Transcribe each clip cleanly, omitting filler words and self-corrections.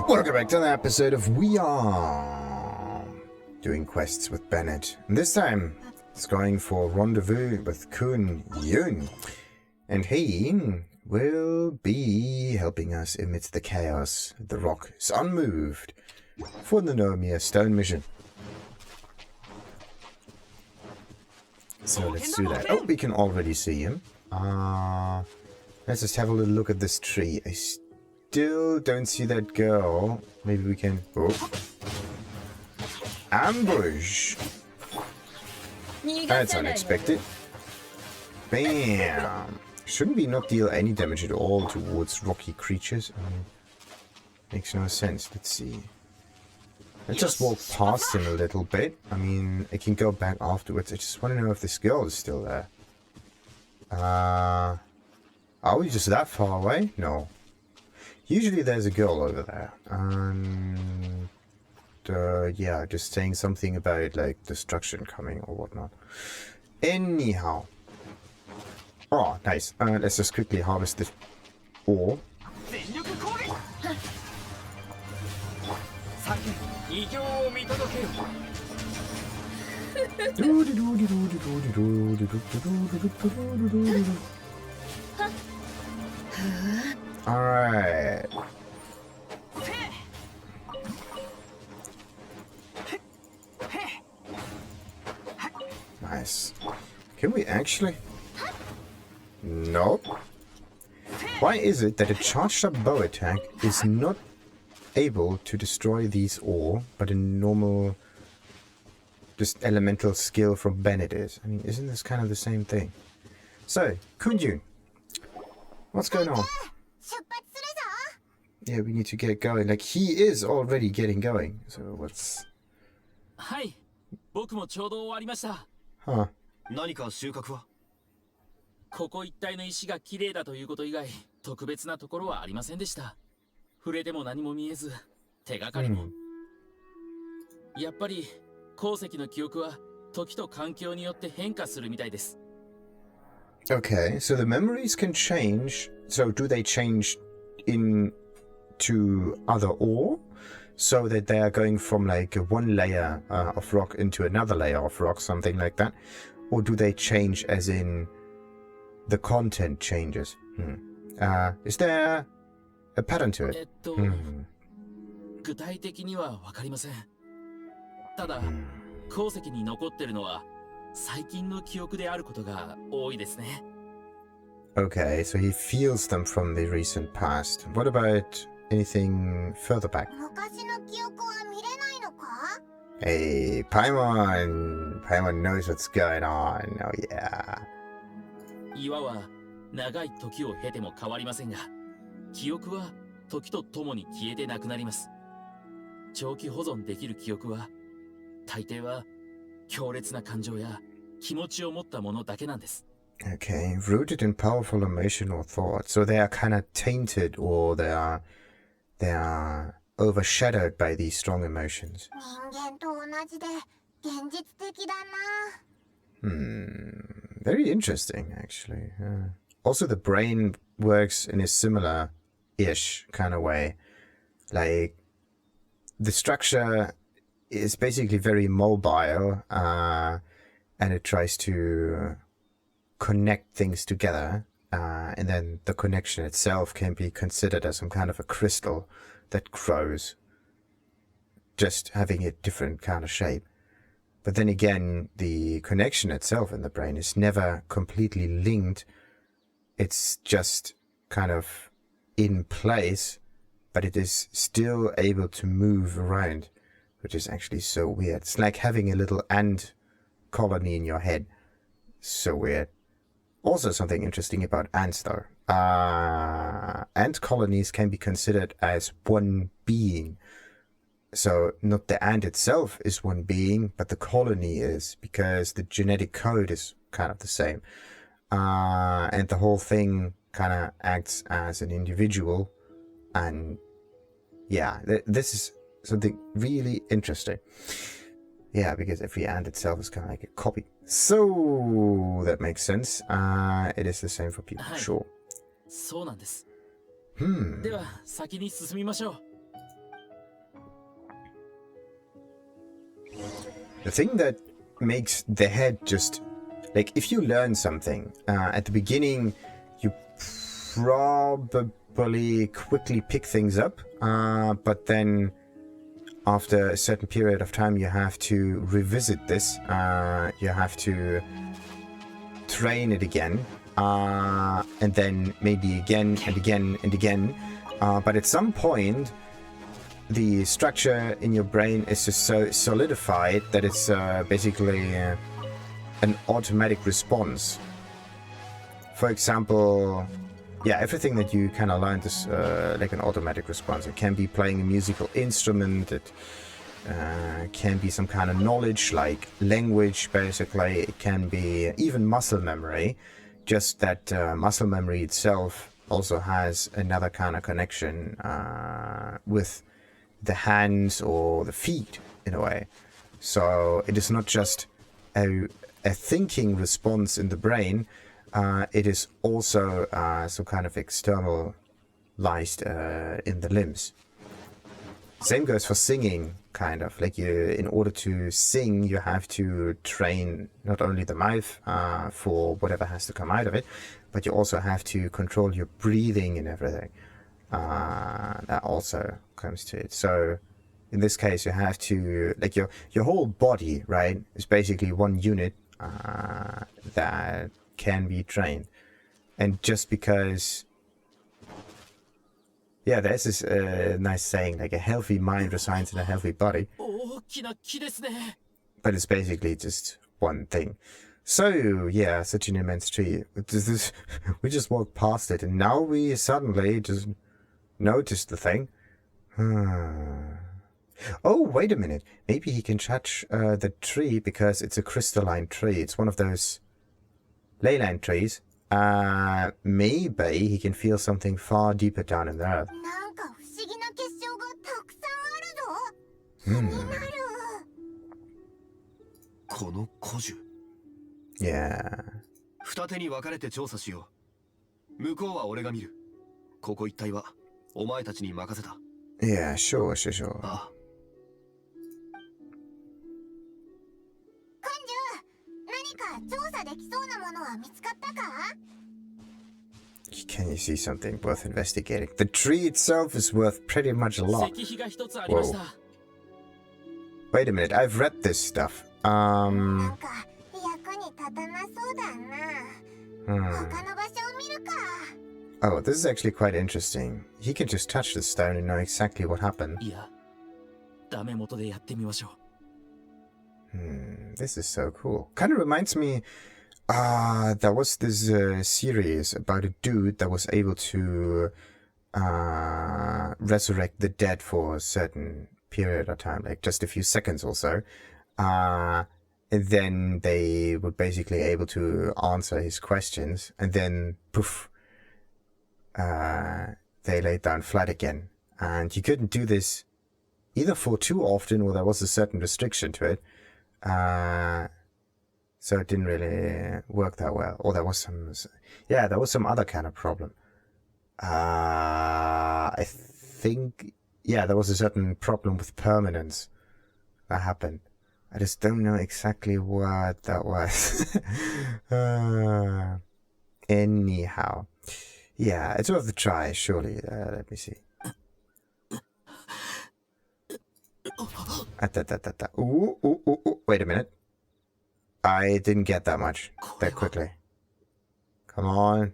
Welcome back to the episode of We Are doing quests with Bennett. And this time it's going for Rendezvous with Kun Jun. And he will be helping us amidst the chaos. The rock is unmoved for the Nomia Stone mission. So let's do that. Oh, we can already see him. Let's just have a little look at this tree. I still don't see that girl. Maybe we can... Oh. Ambush! That's unexpected. Bam! Shouldn't we not deal any damage at all towards rocky creatures? I mean, makes no sense. Let's see. Let's just walk past him a little bit. I mean, I can go back afterwards. I just want to know if this girl is still there. Are we just that far away? No. Usually there's a girl over there. And yeah, just saying something about like destruction coming or whatnot. Anyhow. Oh, nice. Let's just quickly harvest this ore. Alright. Nice. Can we actually? Nope. Why is it that a charged up bow attack is not able to destroy these ore, but a normal just elemental skill from Bennett is? I mean, isn't this kind of the same thing? So, Kun Jun, what's going on? Yeah, we need to get going. Like, he is already getting going. So, what's... Huh. ここ一帯の石が綺麗だということ以外、特別なところはありませんでした。触れても何も見えず、手がかりも。やっぱり鉱石の記憶は時と環境によって変化するみたいです。Okay, so the memories can change. So do they change into other ore? So that they are going from like one layer of rock into another layer of rock, something like that? Or do they change as in the content changes? Is there a pattern to it? 具体的にはわかりません。ただ、鉱石に残ってるのは最近の記憶であることが多いですね。Okay, so he feels them from the recent past. What about anything further back? Hey, Paimon! Paimon knows what's going on. Oh yeah. 岩は長い時を経ても変わりませんが、記憶は時とともに消えてなくなります。長期保存できる記憶は大抵は強烈な感情や気持ちを持ったものだけなんです。Okay, rooted in powerful emotional thoughts. So they are kind of tainted, or they are overshadowed by these strong emotions. Very interesting, actually. Also, the brain works in a similar-ish kind of way. Like, the structure is basically very mobile, and it tries to connect things together, and then the connection itself can be considered as some kind of a crystal that grows, just having a different kind of shape. But then again, the connection itself in the brain is never completely linked. It's just kind of in place, but it is still able to move around, which is actually so weird. It's like having a little ant colony in your head. So weird. Also something interesting about ants, though. Ant colonies can be considered as one being. So not the ant itself is one being, but the colony is, because the genetic code is kind of the same. And the whole thing kind of acts as an individual. And yeah, this is something really interesting. Yeah, because every ant itself is kind of like a copy. So that makes sense. It is the same for people, sure. そうなんです。では先に進みましょう。The thing that makes the head just... Like, if you learn something, at the beginning, you probably quickly pick things up, but then after a certain period of time, you have to revisit this. You have to train it again, and then maybe again and again and again. But at some point, the structure in your brain is just so solidified that it's basically an automatic response. For example, yeah, everything that you kind of learned is like an automatic response. It can be playing a musical instrument. It can be some kind of knowledge, like language, basically. It can be even muscle memory. Just that muscle memory itself also has another kind of connection with the hands or the feet, in a way. So it is not just a thinking response in the brain. It is also some kind of externalized in the limbs. Same goes for singing, kind of. Like, in order to sing, you have to train not only the mouth for whatever has to come out of it, but you also have to control your breathing and everything. That also comes to it. So in this case, you have to, like, your whole body, right, is basically one unit that can be trained. And just because, yeah, there's this nice saying, like, a healthy mind resides in a healthy body, but it's basically just one thing. So yeah, such an immense tree. We just walked past it, and now we suddenly just noticed the thing. Oh, wait a minute. Maybe he can touch the tree because it's a crystalline tree. It's one of those leyline trees. Maybe he can feel something far deeper down in the earth. Yeah. 二手に分かれて調査しよう。向こうは俺が見る。ここ一帯はお前たちに任せた。Yeah, sure, sure, sure. ああ。君主、何か調査できそうなものは見つかったか? Can you see something worth investigating? The tree itself is worth pretty much a lot. Whoa. Wait a minute, I've read this stuff. Oh, this is actually quite interesting. He can just touch the stone and know exactly what happened. This is so cool. Kind of reminds me, there was this series about a dude that was able to resurrect the dead for a certain period of time, like just a few seconds or so. And then they were basically able to answer his questions, and then poof, they laid down flat again. And you couldn't do this either for too often, or there was a certain restriction to it. So it didn't really work that well. Or there was some other kind of problem. I think, yeah, there was a certain problem with permanence that happened. I just don't know exactly what that was. Anyhow. Yeah, it's worth a try, surely. Let me see. Ooh, wait a minute. I didn't get that much that quickly. Come on.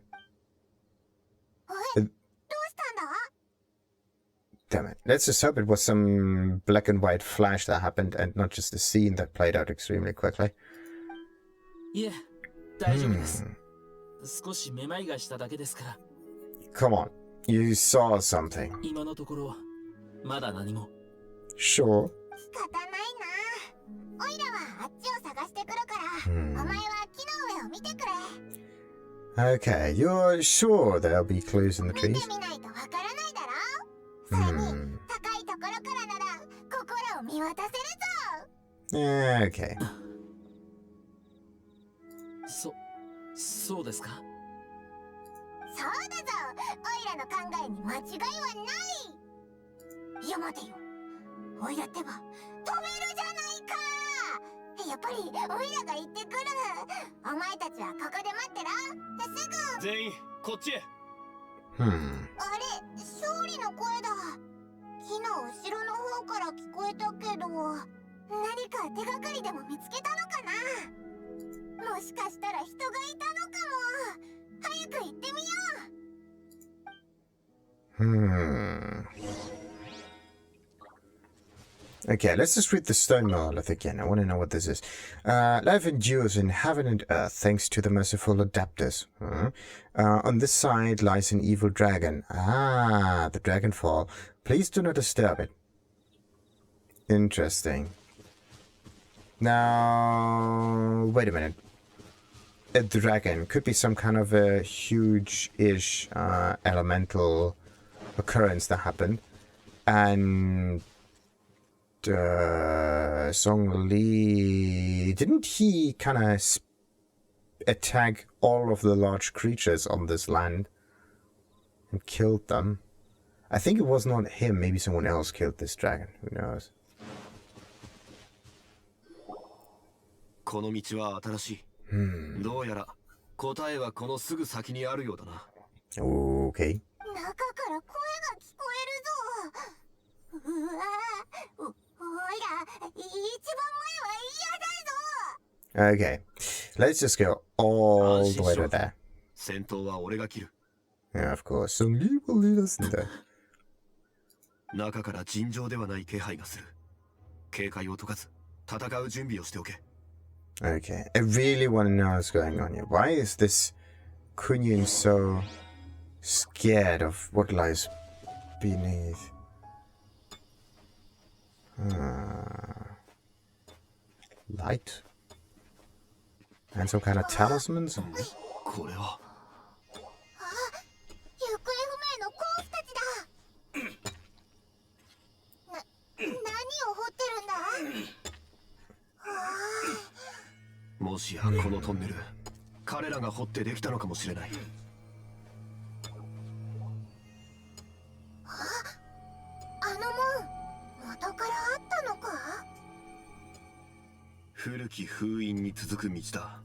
Damn it. Let's just hope it was some black and white flash that happened and not just a scene that played out extremely quickly. Yeah, Come on. You saw something. Sure. Okay, you're sure there'll be clues in the trees? Okay. そうですか。そうだぞ。オイラの考えに間違いはない。いや待てよ。オイラってば飛べるじゃないか。やっぱりオイラが行ってくる。お前たちはここで待ってろ。すぐ。全員こっちへ。Hmm. あれ、勝利の声だ。木の後ろの方から聞こえたけど、何か手がかりでも見つけたのかな。もしかしたら人がいたのかも。早く行ってみよう。Hmm. Okay, let's just read the stone monolith again. I want to know what this is. Life endures in heaven and earth thanks to the merciful adapters. On this side lies an evil dragon. Ah, the dragonfall. Please do not disturb it. Interesting. Now, wait a minute. A dragon could be some kind of a huge-ish elemental occurrence that happened. And Zhongli, didn't he kind of attack all of the large creatures on this land and killed them? I think it was not him. Maybe someone else killed this dragon. Who knows? この道は新しい。どうやら答えはこのすぐ先にあるようだな。Okay. 中から声が聞こえるぞ。うわぁ、おいら、一番前は嫌だぞ。 Okay. Let's just go all the way to there. 戦闘は俺が切る。Yeah, of course. Zhongli will lead us in there. 中から尋常ではない気配がする。警戒を解かず、戦う準備をしておけ。Okay. I really want to know what's going on here. Why is this Kun Jun so scared of what lies beneath? Light? And some kind of talismans? これは。行方不明の鉱夫たちだ。何を掘ってるんだ。もしやこのトンネル、彼らが掘ってできたのかもしれない。あの門、元からあったのか。古き封印に続く道だ。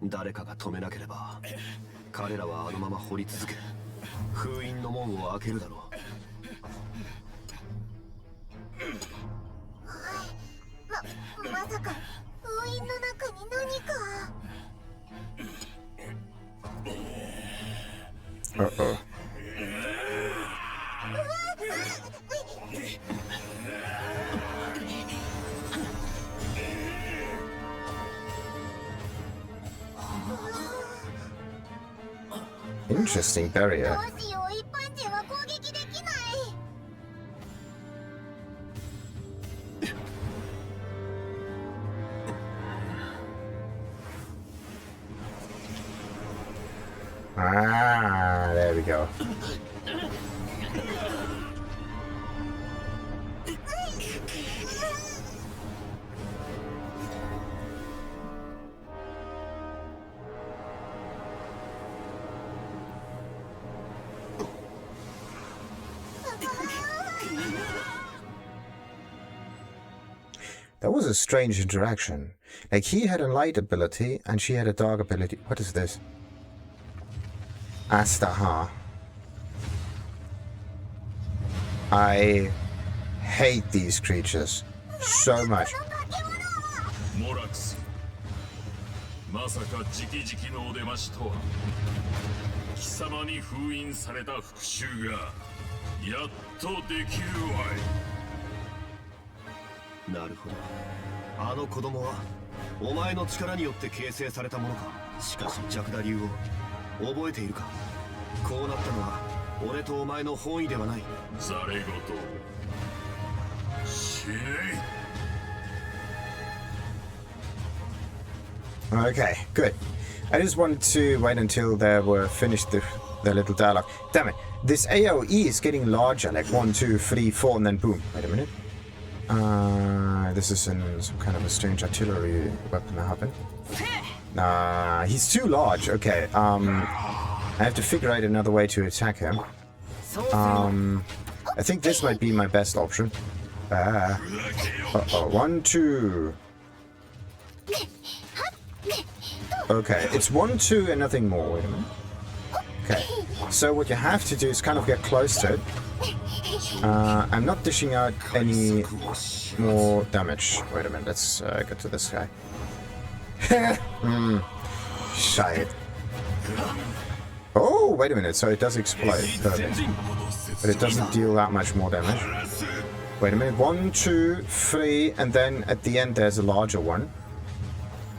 誰かが止めなければ、彼らはあのまま掘り続け、封印の門を開けるだろう。まさか封印の中に何か。Uh-oh. Interesting barrier. どうしよう、一般人は攻撃できない。Ah, there we go. That was a strange interaction. Like, he had a light ability and she had a dark ability. What is this? Azdaha. I hate these creatures so much. モラクス、まさか直々のお出ましとは。貴様に封印された復讐がやっとできるわい。なるほど。あの子供はお前の力によって形成されたものか。しかしジャクダ流を覚えているか。こうなったのは俺とお前の本意ではない。ざれ言。死ね。 Okay, good. I just wanted to wait until they were finished the little dialogue. Damn it. This AoE is getting larger, like 1, 2, 3, 4, and then boom. Wait a minute. This is some kind of a strange artillery weapon that happened. He's too large. Okay, I have to figure out another way to attack him. I think this might be my best option. Uh-oh, 1, 2. Okay, it's 1, 2, and nothing more. Wait a minute. Okay, so what you have to do is kind of get close to it. I'm not dishing out any more damage. Wait a minute, let's get to this guy. Shite. Oh, wait a minute, so it does explode. Perfect. But it doesn't deal that much more damage. Wait a minute, 1, 2, 3, and then at the end there's a larger one.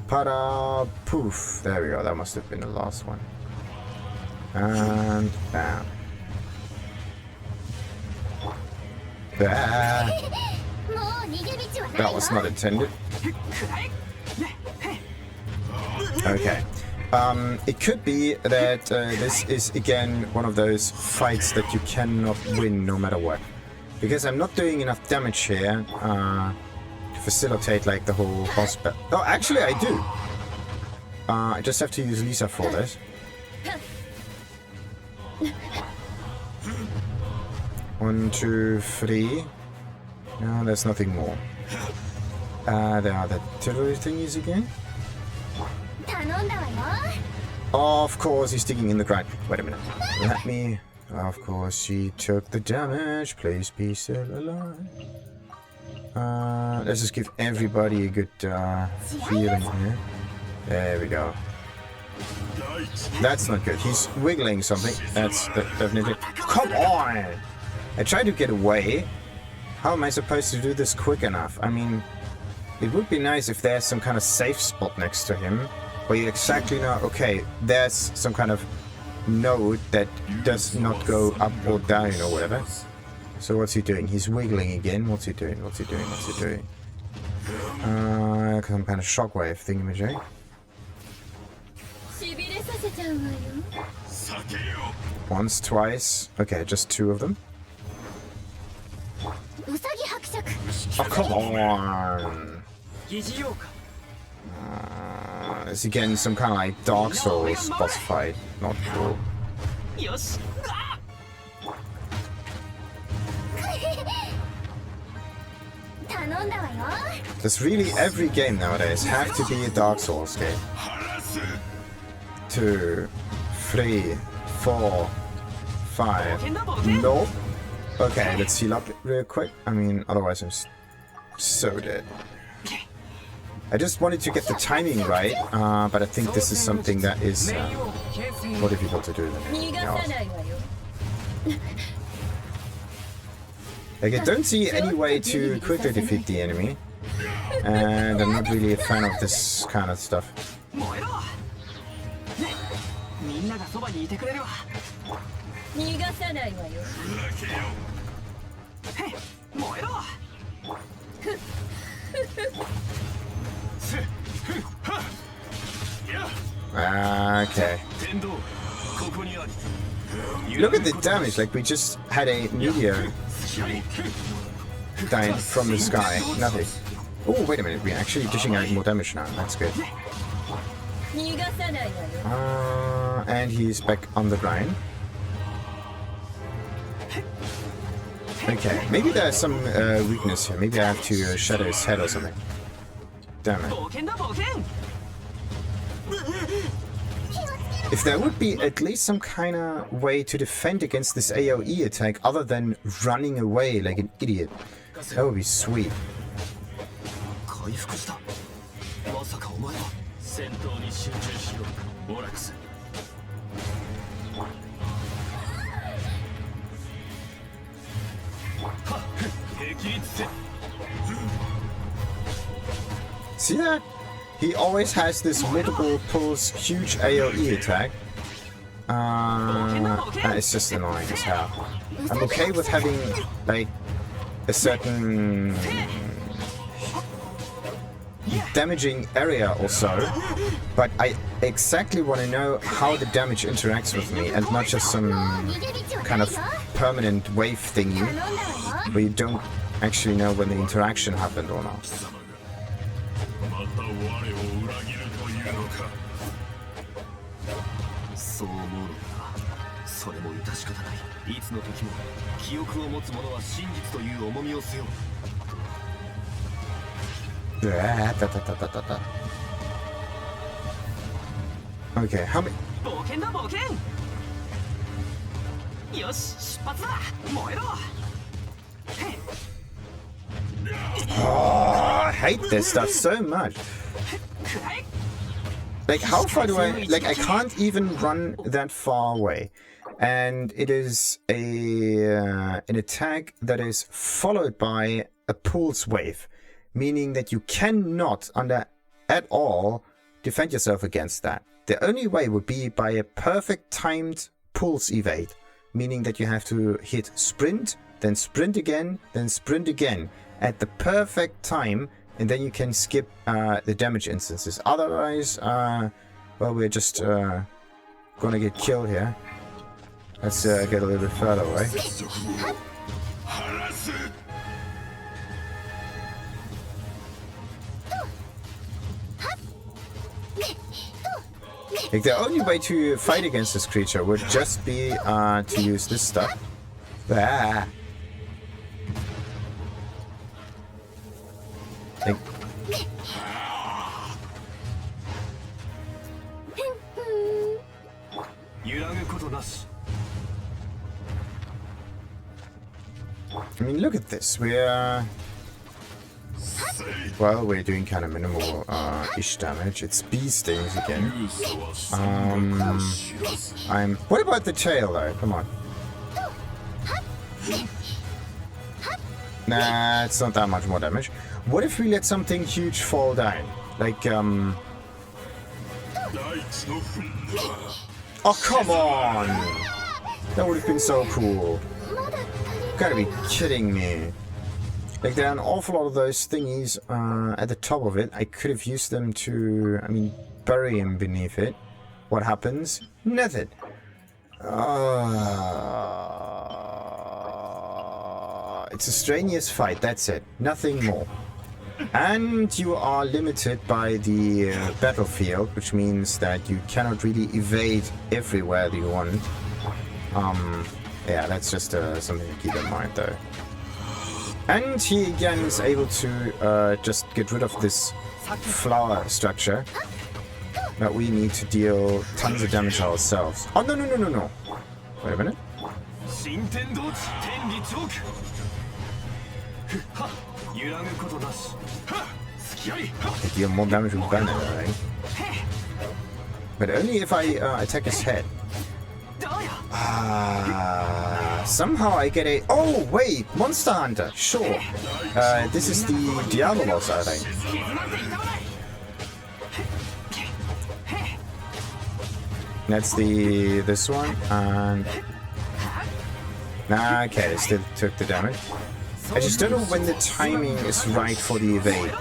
Pada poof. There we go, that must have been the last one. And bam. Ah. That was not intended. Okay. It could be that this is again one of those fights that you cannot win no matter what. Because I'm not doing enough damage here to facilitate like the whole boss battle. Oh, actually I do. I just have to use Lisa for this. 1, 2, 3. No, there's nothing more. There are the artillery thingies again. Of course, he's digging in the ground. Wait a minute. Let me. Of course, she took the damage. Please be still alive. Let's just give everybody a good healing here. There we go. That's not good. He's wiggling something. That's definitely. Come on! I tried to get away. How am I supposed to do this quick enough? I mean, it would be nice if there's some kind of safe spot next to him where you exactly know, okay, there's some kind of node that does not go up or down or whatever. So what's he doing? He's wiggling again. What's he doing? What's he doing? What's he doing? Some kind of shockwave thingamajig. Once, twice. Okay, just 2 of them. Oh, come on! It's again some kind of like Dark Souls boss fight. Not cool. Does really every game nowadays have to be a Dark Souls game? 2, 3, 4, 5. Nope. Okay, let's heal up real quick. I mean, otherwise I'm so dead. I just wanted to get the timing right, but I think this is something that is more difficult to do than anything else. Like, I don't see any way to quickly defeat the enemy, and I'm not really a fan of this kind of stuff. Okay. Look at the damage, like we just had a meteor dying from the sky. Nothing. Oh, wait a minute, we're actually dishing out more damage now. That's good. And he's back on the ground. Okay, maybe there's some weakness here. Maybe I have to shadow his head or something. Damn it. If there would be at least some kind of way to defend against this AoE attack other than running away like an idiot, that would be sweet. See that? He always has this multiple pulse, huge AoE attack. It's just annoying as hell. I'm okay with having, like, a certain damaging area or so, but I exactly want to know how the damage interacts with me and not just some kind of permanent wave thingy where you don't actually know when the interaction happened or not. Okay, how many? 冒険だ冒険よし出発だ燃えろ Oh, I hate this stuff so much. Like, how far do I... Like, I can't even run that far away. And it is an attack that is followed by a pulse wave. Meaning that you cannot, at all, defend yourself against that. The only way would be by a perfect timed pulse evade. Meaning that you have to hit sprint, then sprint again, then sprint again. At the perfect time, and then you can skip the damage instances. Otherwise, well, we're just gonna get killed here. Let's get a little bit further away. Like, the only way to fight against this creature would just be to use this stuff. Ah. Like, I mean, look at this. We're... Well, we're doing kind of minimal ish damage. It's bee stings again. What about the tail, though? Come on. Nah, it's not that much more damage. What if we let something huge fall down? Like, Oh, come on! That would have been so cool. You gotta be kidding me. Like, there are an awful lot of those thingies at the top of it. I could have used them to, I mean, bury him beneath it. What happens? Nothing. It's a strenuous fight, that's it. Nothing more. And you are limited by the battlefield, which means that you cannot really evade everywhere that you want. Yeah, that's just something to keep in mind, though. And he again is able to just get rid of this flower structure that we need to deal tons of damage ourselves. Oh, no, no, no, no, no. Wait a minute. I deal more damage with banner, right? But only if I attack his head. Somehow I get a... Oh, wait! Monster Hunter! Sure. This is the Diablo boss, I think. That's this one, and... Okay, still took the damage. I just don't know when the timing is right for the evade.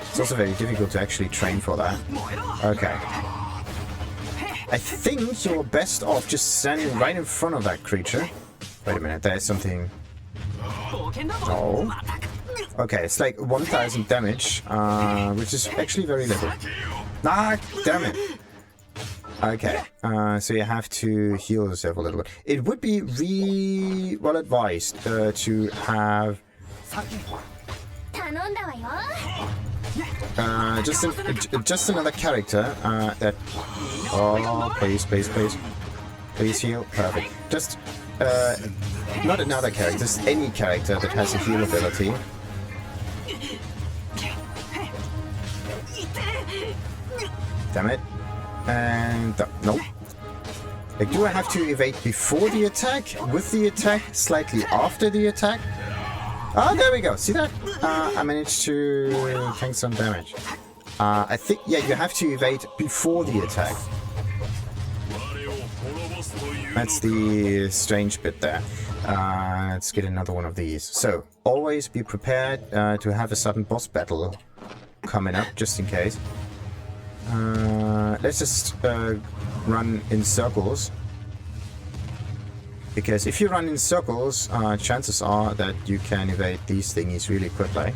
It's also very difficult to actually train for that. Okay. I think you're best off just standing right in front of that creature. Wait a minute, there's something... Oh. Okay, it's like 1000 damage, which is actually very little. Ah, damn it. Okay, so you have to heal yourself a little bit. It would be really well advised to have just another character that... Oh, please, please, please. Please heal. Perfect. Just not another character, just any character that has a heal ability. Damn it. And nope. Like, do I have to evade before the attack, with the attack, slightly after the attack? Ah, there we go. See that? I managed to tank some damage. I think, yeah, you have to evade before the attack. That's the strange bit there. Let's get another one of these. So, always be prepared to have a sudden boss battle coming up, just in case. Let's just run in circles. Because if you run in circles, chances are that you can evade these thingies really quickly.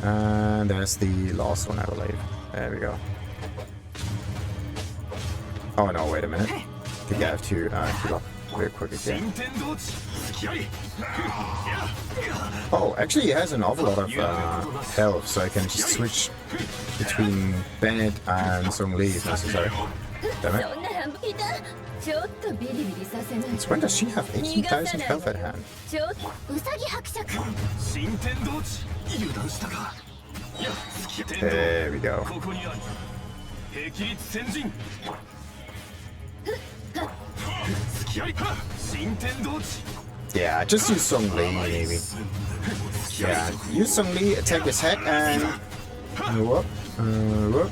And there's the last one, I believe. There we go. Oh no, wait a minute. I think I have to heal up very quick again. Oh, actually he has an awful lot of health, so I can just switch between Bennett and Zhongli is necessary. Damn it. そんならいたちょっとビリビリさせない So when does she have 18,000 health at hand? ちょっとウサギ伯爵新天道地油断したか。いや天道 There we go. ここにあり霹靂先陣付き合い新天道地 Yeah, just use Zhongli maybe. Yeah, use Zhongli, attack his head and whoop, whoop,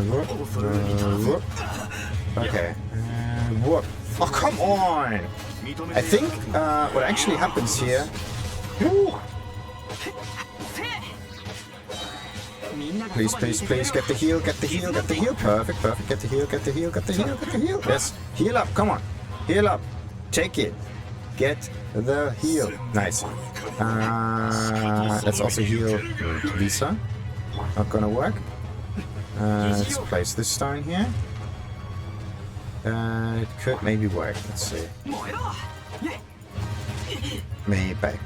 whoop, whoop. Okay, whoop. Oh, come on! I think what actually happens here. Please, please, please, get the heal, get the heal, get the heal. Perfect, perfect. Get the heal, get the heal, get the heal, get the heal. Yes, heal up, come on. Heal up. Take it. Get the heal. Nice. Let's also heal Lisa. Not gonna work. Let's place this stone here. It could maybe work. Let's see. Maybe.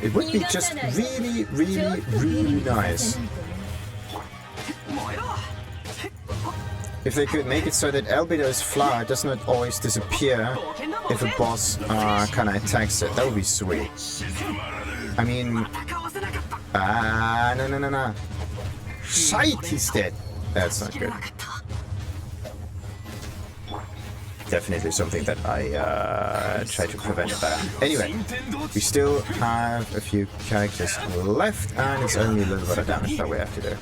It would be just really, really, really nice if they could make it so that Albedo's flower does not always disappear if a boss kind of attacks it. That would be sweet. I mean, no. Shite, he's dead. That's not good. Definitely something that I try to prevent better. Anyway, we still have a few characters left, and it's only a little bit of damage that we have to do.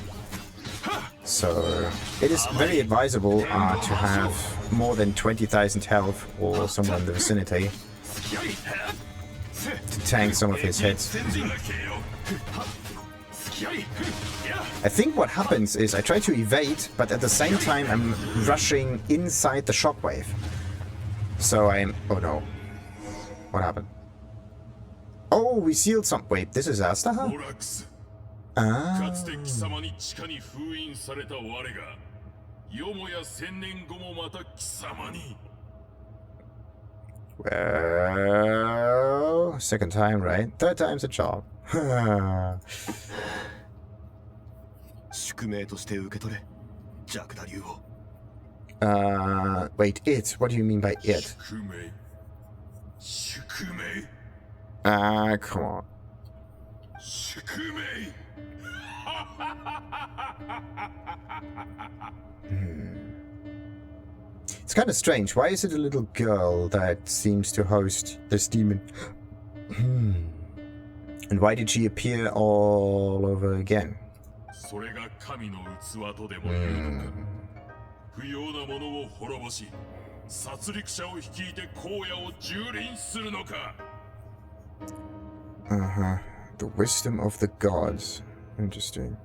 So it is very advisable to have more than 20,000 health or somewhere in the vicinity to tank some of his hits. I think what happens is I try to evade, but at the same time I'm rushing inside the shockwave. So I'm... oh no. What happened? Oh, we sealed some... wait, this is Azdaha? かつて貴様に地下に封印された我がよもや千年後もまた貴様に Well, second time, right? Third time's a charm. 宿命として受け取れジャクダ竜を Wait, it? What do you mean by it? 宿命 Come on. 宿命 It's kind of strange. Why is it a little girl that seems to host this demon? And why did she appear all over again? それが神の器とでも言うのか不要なものを滅ぼし殺戮者を率いて荒野を蹂躙するのか The wisdom of the gods. Interesting.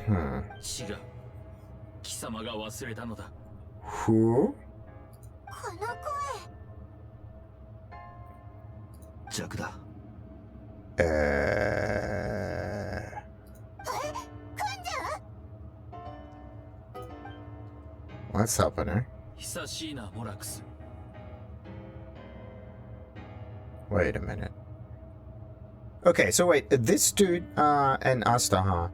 違う貴様が忘れたのだ Who? この声ジャクだ What's happening? 久しいなモラクス Wait a minute. Okay, so wait, this dude and Azdaha,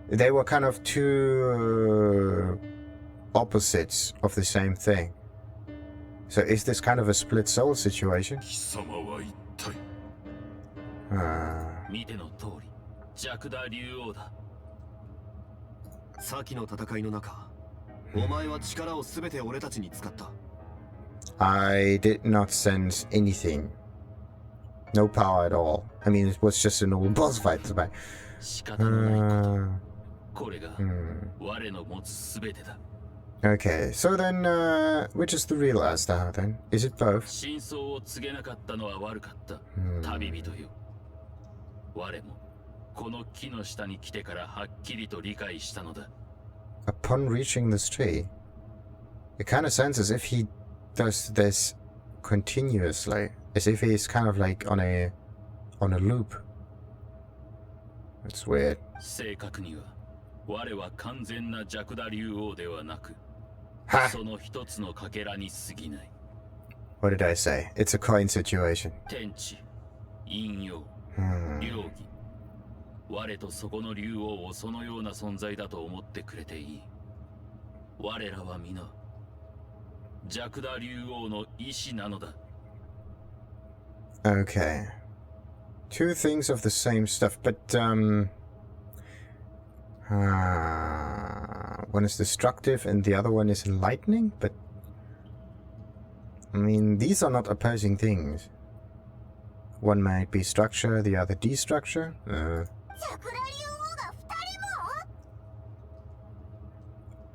they were kind of two opposites of the same thing. So is this kind of a split soul situation? 貴様は一体見ての通りジャクダ竜王だ先の戦いの中お前は力をすべて俺たちに使った I did not sense anything. No power at all. I mean, it was just a normal boss fight. 仕方のないことこれが我の持つすべてだ Okay, so then, which is the real Azdaha then? Is it both? 真相を告げなかったのは悪かった旅人よ我もこの木の下に来てからはっきりと理解したのだ Upon reaching this tree, it kind of sounds as if he does this continuously, as if he's kind of like on a loop. It's weird. 正確には我は完全なジャクダ竜王ではなく Ha! その一つのかけらに過ぎない。 What did I say? It's a coin situation. 天地、陰陽、 両義。我とそこの竜王をそのような存在だと思ってくれていい。我らは皆、ジャクダ竜王の意志なのだ。 Okay. Two things of the same stuff, but one is destructive and the other one is enlightening, but I mean, these are not opposing things. One might be structure, the other destructure. チャクラ竜王が2人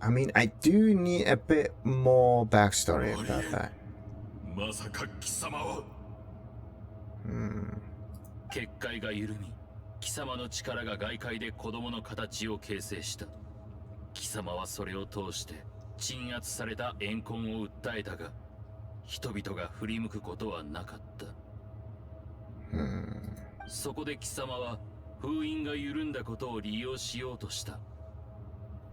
も I mean, I do need a bit more backstory about that. まさか貴様は。結界が緩み、貴様の力が外界で子供の形を形成した。貴様はそれを通して鎮圧された怨恨を訴えたが、人々が振り向くことはなかった。そこで貴様は封印が緩んだことを利用しようとした。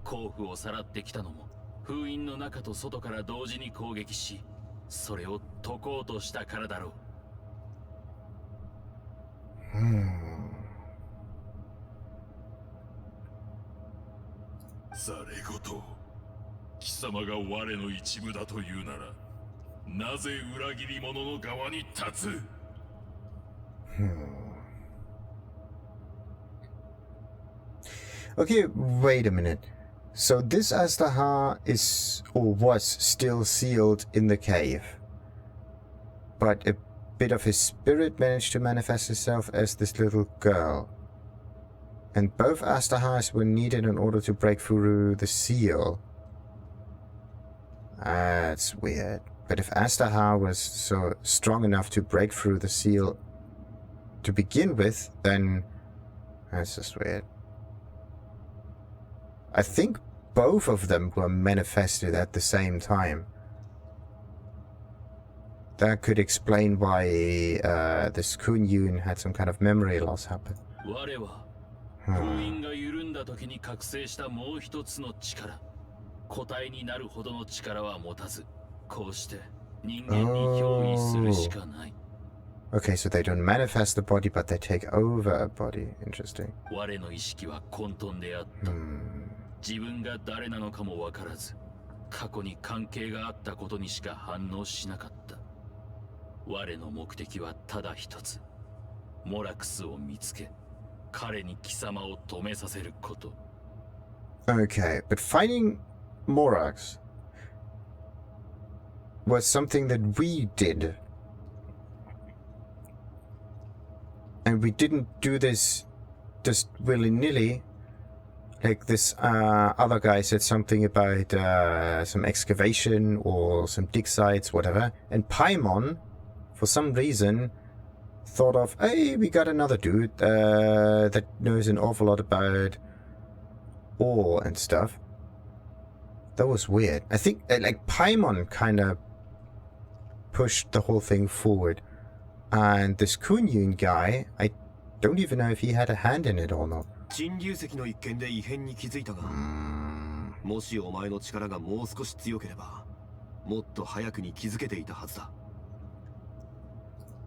甲府をさらってきたのも封印の中と外から同時に攻撃し、それを解こうとしたからだろう。されごと貴様が我の一部だというなら、なぜ裏切り者の側に立つ。Okay, wait a minute. So this Azdaha is, or was, still sealed in the cave. But a bit of his spirit managed to manifest itself as this little girl. And both Azdahas were needed in order to break through the seal. That's weird. But if Azdaha was so strong enough to break through the seal to begin with, then that's just weird. I think both of them were manifested at the same time. That could explain why this Kun Jun had some kind of memory loss happen. 我は封印が緩んだ時に覚醒したもう一つの力、個体になるほどの力は持たず、こうして人間に憑依するしかない。 Okay, so they don't manifest the body, but they take over a body. Interesting. 我の意識は混沌であった。自分が誰なのかもわからず、過去に関係があったことにしか反応しなかった。我の目的はただ一つ、モラクスを見つけ、彼に貴様を止めさせること。 Okay, but finding Morax was something that we did. And we didn't do this just willy-nilly. Like this other guy said something about some excavation or some dig sites, whatever. And Paimon, for some reason, thought of, hey, we got another dude that knows an awful lot about ore and stuff. That was weird. I think like Paimon kind of pushed the whole thing forward. And this Kun Jun guy, I don't even know if he had a hand in it or not. 陳流石の一件で異変に気づいたが、もしお前の力がもう少し強ければ、もっと早くに気づけていたはずだ。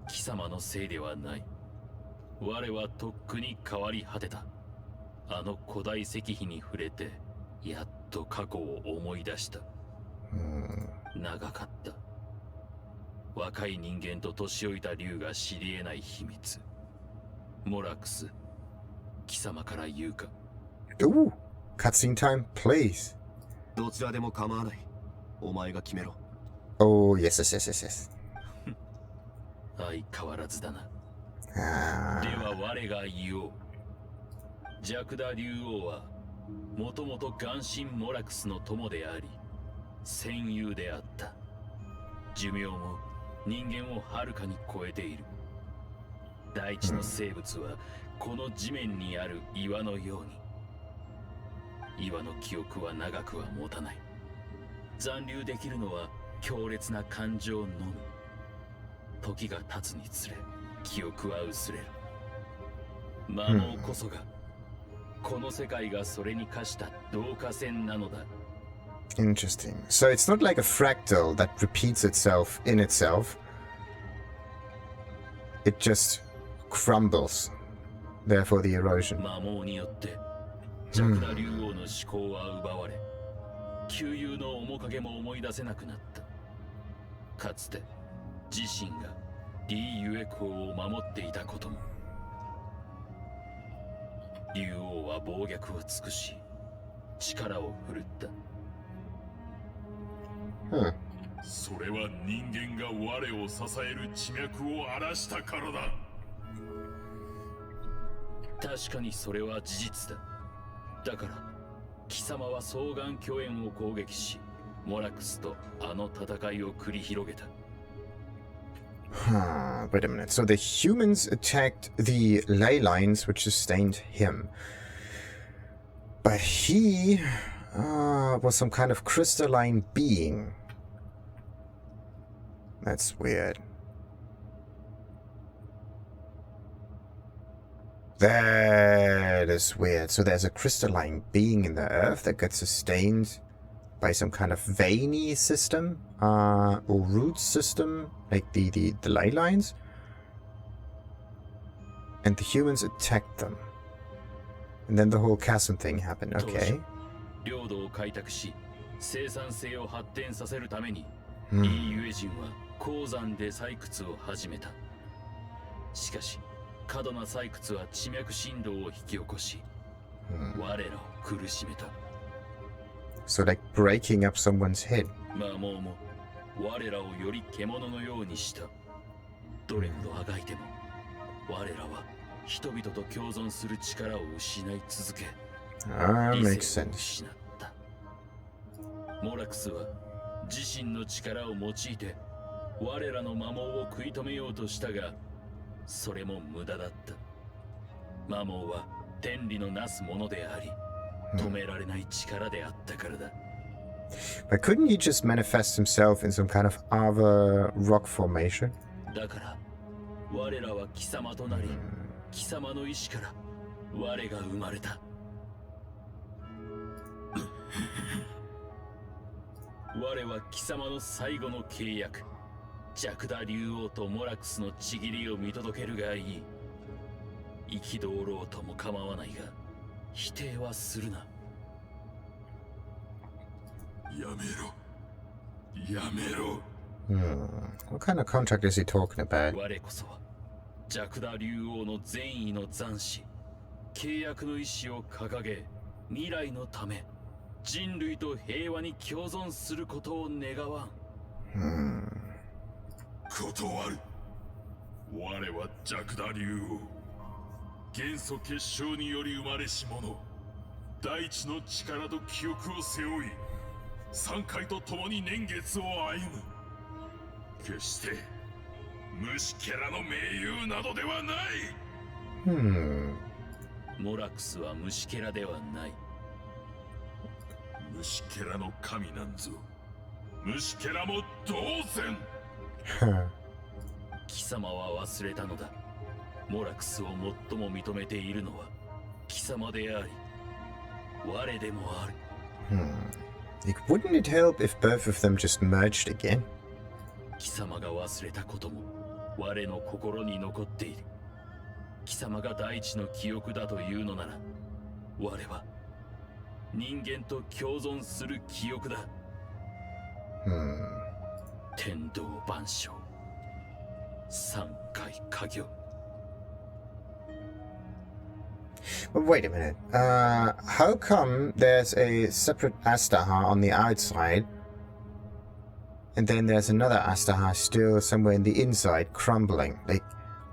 貴様のせいではない。我はとっくに変わり果てた。あの古代石碑に触れて、やっと過去を思い出した。長かった。若い人間と年老いた竜が知り得ない秘密。モラクス、貴様から言うか。Ooh, cutscene time, please. どちらでも構わない。お前が決めろ。Oh, yes, yes, yes, yes, yes. 相変わらずだな。 Ah. では我が言おう。ジャクダ竜王はもともと眼神モラクスの友であり戦友であった。寿命も人間をはるかに超えている。大地の生物はこの地面にある岩のように。岩の記憶は長くは持たない。残留できるのは強烈な感情のみ。時が経つにつれ記憶は薄れる。魔能こそがこの世界がそれに課した導火線なのだ。Interesting. So it's not like a fractal that repeats itself in itself. It just crumbles. Therefore the erosion. 魔網によってジャクダ竜王の思考は奪われ、旧友の面影も思い出せなくなった。かつて自身がリー・ユエコーを守っていたことも。竜王は暴虐を尽くし力を振るった。それは人間が我を支える地脈を荒らしたからだ。確かにそれは事実だ。だから貴様は双眼巨炎を攻撃し、モラクスとあの戦いを繰り広げた。Wait a minute. So the humans attacked the ley lines which sustained him. But he was some kind of crystalline being. That's weird. That is weird. So there's a crystalline being in the earth that gets sustained by some kind of veiny system or root system, like the ley lines. And the humans attacked them. And then the whole chasm thing happened. Okay. 領土を開拓し、生産性を発展させるために、リー・ユエ人は鉱山で採掘を始めた。しかし、過度な採掘は地脈振動を引き起こし、我らを苦しめた。So like breaking up someone's head. 魔網も我らをより獣のようにした。どれほどあがいても、我らは人々と共存する力を失い続け、makes 理性を sense. 失った。モラクスは自身の力を用いて我らの魔網を食い止めようとしたが、それも無駄だった。魔網は天理のなすものであり、止められない力であったからだ。But couldn't he just manifest himself in some kind of other rock formation? だから我らは貴様となり、貴様の意志から我が生まれた。我は貴様の最後の契約、ジャクダ竜王とモラクスのちぎりを見届けるがいい。憤ろうとも構わないが、否定はするな。やめろ。やめろ。What kind of contract is he talking about? 我こそはジャクダ竜王の善意の残滓、契約の意志を掲げ、未来のため人類と平和に共存することを願わん。断る。我はジャクダ竜王。元素結晶により生まれし者。大地の力と記憶を背負い、山海と共に年月を歩む。決して虫けらの盟友などではない。モラクスは虫けらではない。虫けらの神なんぞ。虫けらも同然。貴様は忘れたのだ。モラクスを最も認めているのは貴様であり、我でもある。Like, wouldn't it help if both of them just merged again? 貴様が忘れたことも我の心に残っている。貴様が大地の記憶だというのなら、我は人間と共存する記憶だ。天道万象、山海家業。But wait a minute. How come there's a separate Azdaha on the outside, and then there's another Azdaha still somewhere in the inside, crumbling? Like,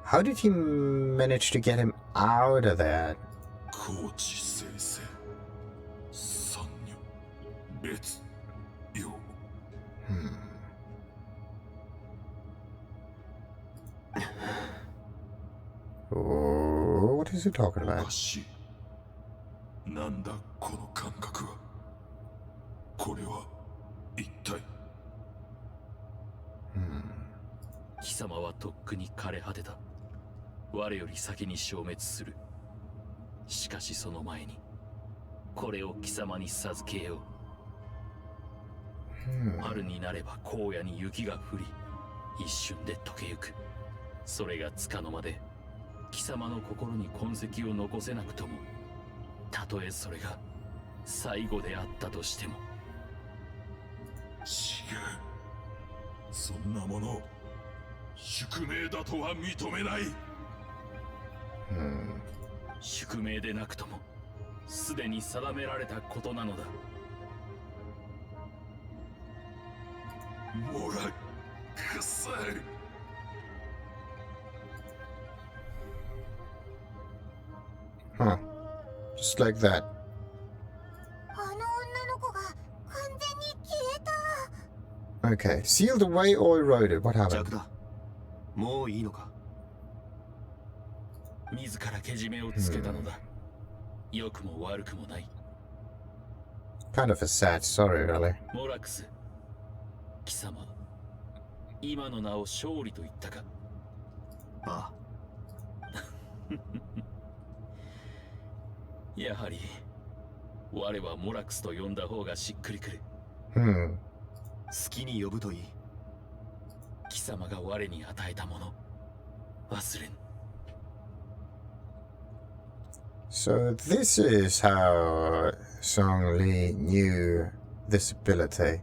how did he manage to get him out of that? 高知先生、三女、別、よ。Oh, what is he talking お about? かしい。なんだこの感覚は。これは一体。貴様はとっくに枯れ果てた。我より先に消滅する。しかしその前にこれを貴様に授けよう。春になれば荒野に雪が降り、一瞬で溶けゆく。それがつかの間で貴様の心に痕跡を残せなくとも、たとえそれが最後であったとしても。違う。そんなもの宿命だとは認めない。宿命でなくともすでに定められたことなのだ。モラクス。Huh. Just like that. あの女の子が完全に消えた。 Okay. Sealed away or eroded? What 弱 happened? だ。もういいのか。自らけじめをつけたのだ。良くも悪くもない。 Kind of a sad story, really. モラクス、貴様、今の名を勝利と言ったか。ああ、やはり我はモラクスと呼んだ方がしっくりくる。Hmm. 好きに呼ぶといい。貴様が我に与えたもの、忘れん。 So this is how Zhongli knew this ability.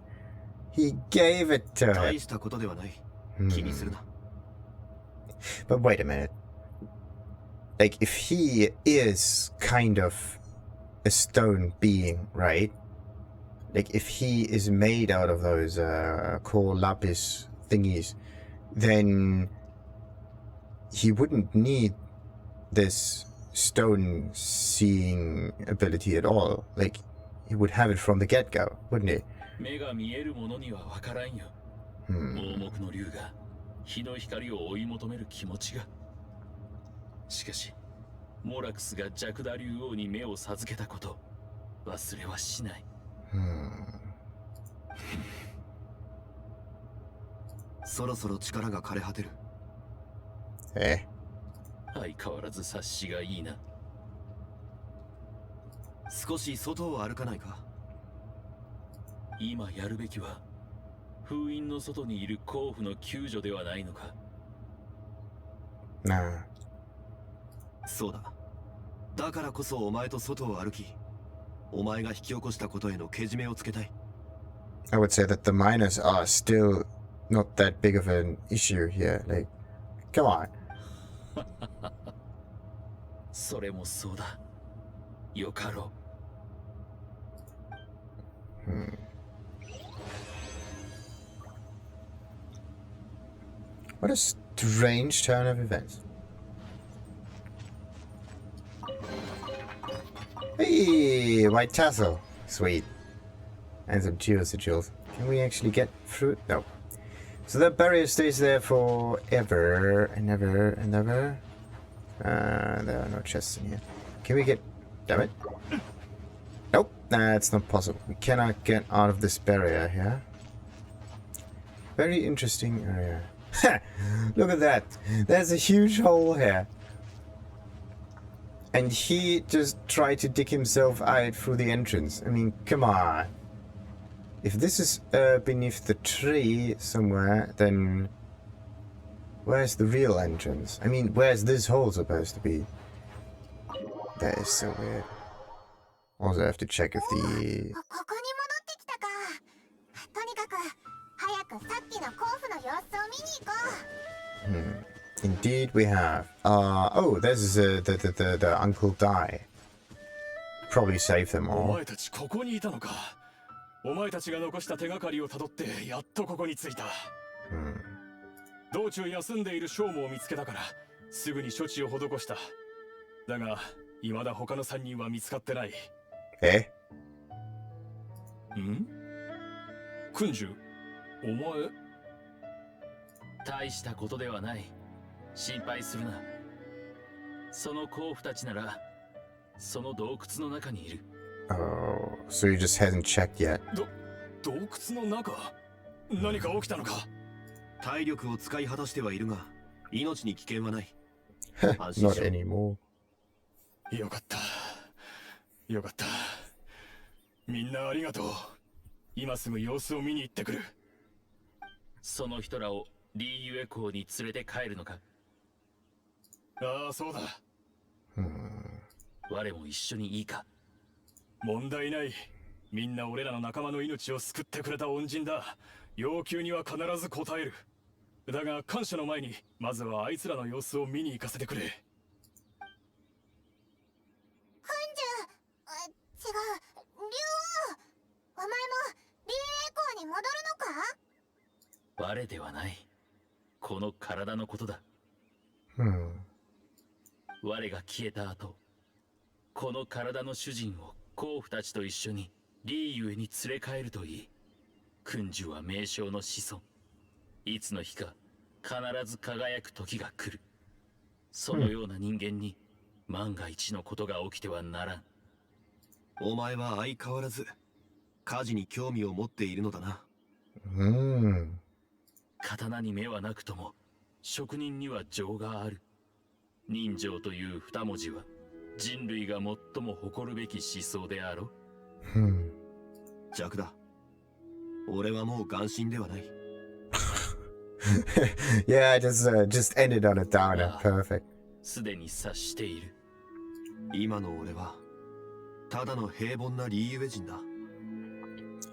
He gave it to 大 him. したことではない。気にするな。 But wait a minute. Like, if he is kind of a stone being, right? Like, if he is made out of those core Lapis thingies, then he wouldn't need this stone seeing ability at all. Like, he would have it from the get-go, wouldn't he? 目が見えるものには分からんよ。盲目の竜が日の光を追い求める気持ちが。しかしモラクスがジャクダ竜王に目を授けたこと、忘れはしない。そろそろ力が枯れ果てる。Eh? 相変わらず察しがいいな。少し外を歩かないか。今やるべきは封印の外にいる甲府の救助ではないのか。 Nah. そうだ。だからこそお前と外を歩き、お前が引き起こしたことへのけじめをつけたい。 I would say that the miners are still not that big of an issue here. Like, come on. それもそうだ。よかろう。What a strange turn of events. Hey, white tassel. Sweet. And some jewels. Can we actually get through it? No. So that barrier stays there forever and ever and ever. There are no chests in here. Can we get... Damn it. Nope, that's not possible. We cannot get out of this barrier here. Very interesting area. Look at that. There's a huge hole here. And he just tried to dig himself out through the entrance. I mean, come on. If this is beneath the tree somewhere, then where's the real entrance? I mean, where's this hole supposed to be? That is so weird. Also, I have to check if the... ここに戻ってきたか。とにかく早くさっきの甲府の様子を見に行こう。 Indeed, we have. Oh, there's the Uncle Die. Probably save them お all. 前たちここにいたのか。お前たちが残した手がかりをたどってやっとここに着いた。道中休んでいるショーモを見つけたからすぐに処置を施した。だが未だ他の3人は見つかってない。Eh? ん？クンジュ、お前？大したことではない。心配するな。その甲府たちならその洞窟の中にいる。 Oh, so he just hasn't checked yet. 洞窟の中？何か起きたのか？体力を使い果たしてはいるが、命に危険はない。安心 Not しろ。 anymore. よかった。よかった。みんなありがとう。今すぐ様子を見に行ってくる。その人らをリーユエ港に連れて帰るのか。ああ、そうだ。我も一緒にいいか。問題ない。みんな俺らの仲間の命を救ってくれた恩人だ。要求には必ず応える。だが感謝の前にまずはあいつらの様子を見に行かせてくれ。違う、竜王、お前もリーエ港に戻るのか？我ではない。この体のことだ。我が消えた後、この体の主人を甲府たちと一緒にリーユエに連れ帰るといい。君主は名将の子孫。いつの日か必ず輝く時が来る。そのような人間に万が一のことが起きてはならん。お前は相変わらず火事に興味を持っているのだな。刀に目はなくとも職人には情がある。人情という二文字は人類が最も誇るべき思想であろう。弱だ。俺はもう眼神ではない。Yeah, just ended on a downer. Perfect. すでに察している。今の俺はただの平凡なリーユエ人だ。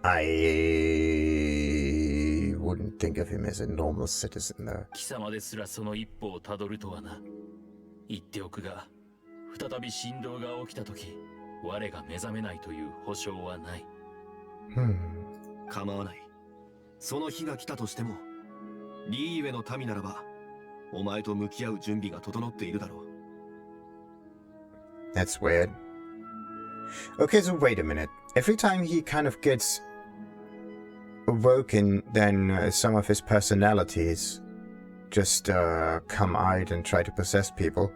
I wouldn't think of him as a normal citizen, though. 貴様ですらその一歩をたどるとはな。言っておくが、再び振動が起きた時、我が目覚めないという保証はない。構わない。その日が来たとしても、リーユエの民ならば、お前と向き合う準備が整っているだろう。That's weird. Okay, so wait a minute. Every time he kind of gets awoken, then some of his personalities just come out and try to possess people.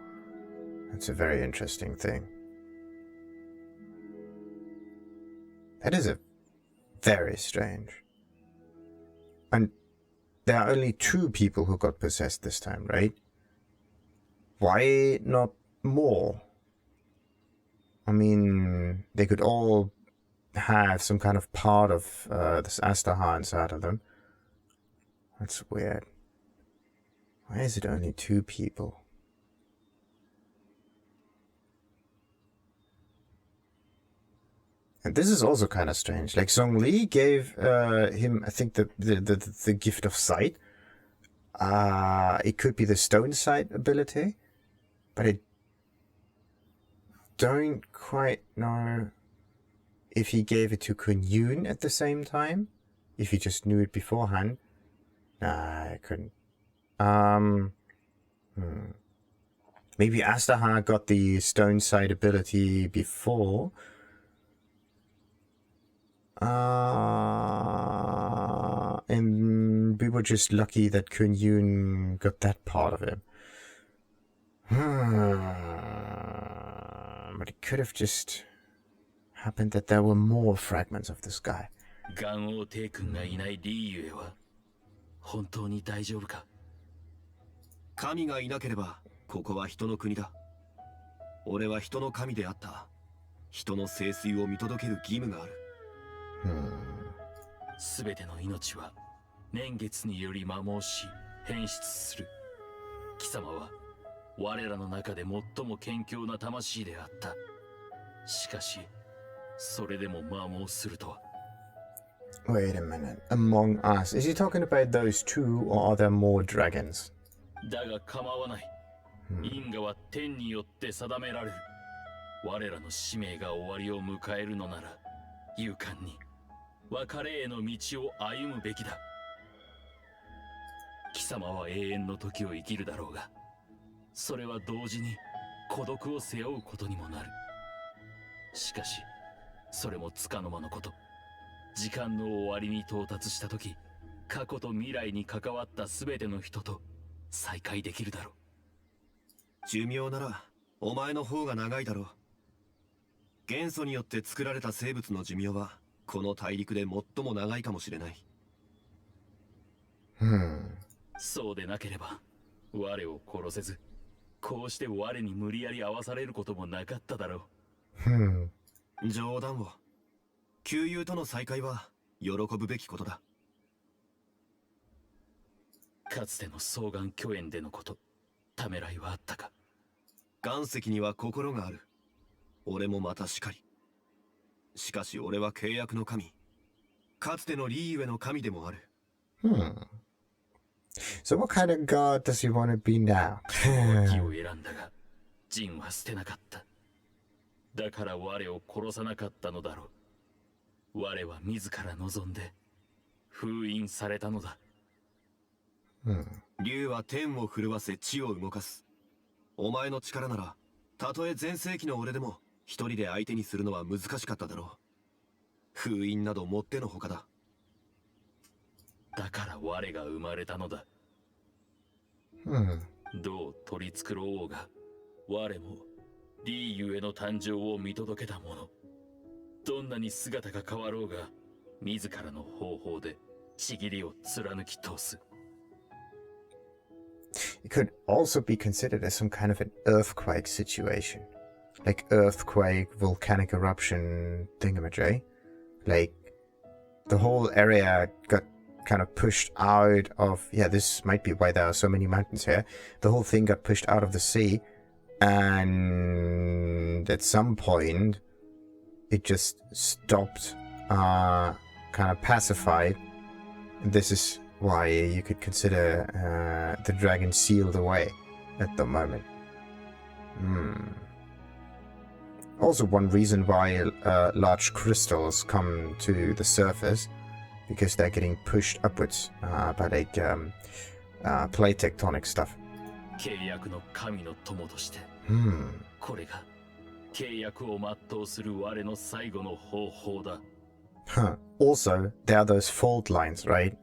That's a very interesting thing. That is a very strange. And there are only 2 people who got possessed this time, right? Why not more? I mean, they could all have some kind of part of this Azdaha inside of them. That's weird. Why is it only 2 people? And this is also kind of strange. Like Zhongli gave him, I think, the gift of sight. It could be the stone sight ability, but I don't quite know if he gave it to Kun Jun at the same time. If he just knew it beforehand. Nah, I couldn't. Maybe Azdaha got the stone sight ability before. And we were just lucky that Kun Jun got that part of him. But it could have just happened that there were more fragments of this guy. ガン王帝君がいないリーユエは本当に大丈夫か？神がいなければここは人の国だ。俺は人の神であった。人の聖水を見届ける義務がある。すべての命は年月により摩耗し変質する。貴様は我らの中で最も堅強な魂であった。しかしそれでも摩耗するとは。Wait a minute. Among us. Is he talking about those 2 or are there more dragons? だが構わない。因果は天によって定められる。我らの使命が終わりを迎えるのなら勇敢に別れへの道を歩むべきだ。貴様は永遠の時を生きるだろうが、それは同時に孤独を背負うことにもなる。しかしそれもつかの間のこと。時間の終わりに到達した時、過去と未来に関わった全ての人と再会できるだろう。寿命ならお前の方が長いだろう。元素によって作られた生物の寿命はこの大陸で最も長いかもしれない。そうでなければ我を殺せず、こうして我に無理やり合わされることもなかっただろう。冗談を。旧友との再会は喜ぶべきことだ。かつての双眼巨炎でのこと、ためらいはあったか？岩石には心がある。俺もまたしかり。しかし俺は契約の神。かつてのリーウェの神でもある。So what kind of god does he want to be now? 木を選んだが、陣は捨てなかった。だから我を殺さなかったのだろう。我は自ら望んで封印されたのだ。竜は天を震わせ地を動かす。お前の力なら、たとえ全盛期の俺でも一人で相手にするのは難しかっただろう。封印などもってのほかだ。だから我が生まれたのだ。どう取り繕おうが、我もリーユへの誕生を見届けた者。どんなに姿が変わろうが、自らの方法でちぎりを貫き通す。It could also be considered as some kind of an earthquake situation. Like earthquake, volcanic eruption thingamajig. Like, the whole area got kind of pushed out of... Yeah, this might be why there are so many mountains here. The whole thing got pushed out of the sea. And at some point, it just stopped, kind of pacified. This is why you could consider the dragon sealed away at the moment. Also, one reason why large crystals come to the surface, because they're getting pushed upwards by like plate tectonic stuff. 契約の神の友として、これが契約を全うする我の最後の方法だ。Also, there are those fault lines, right?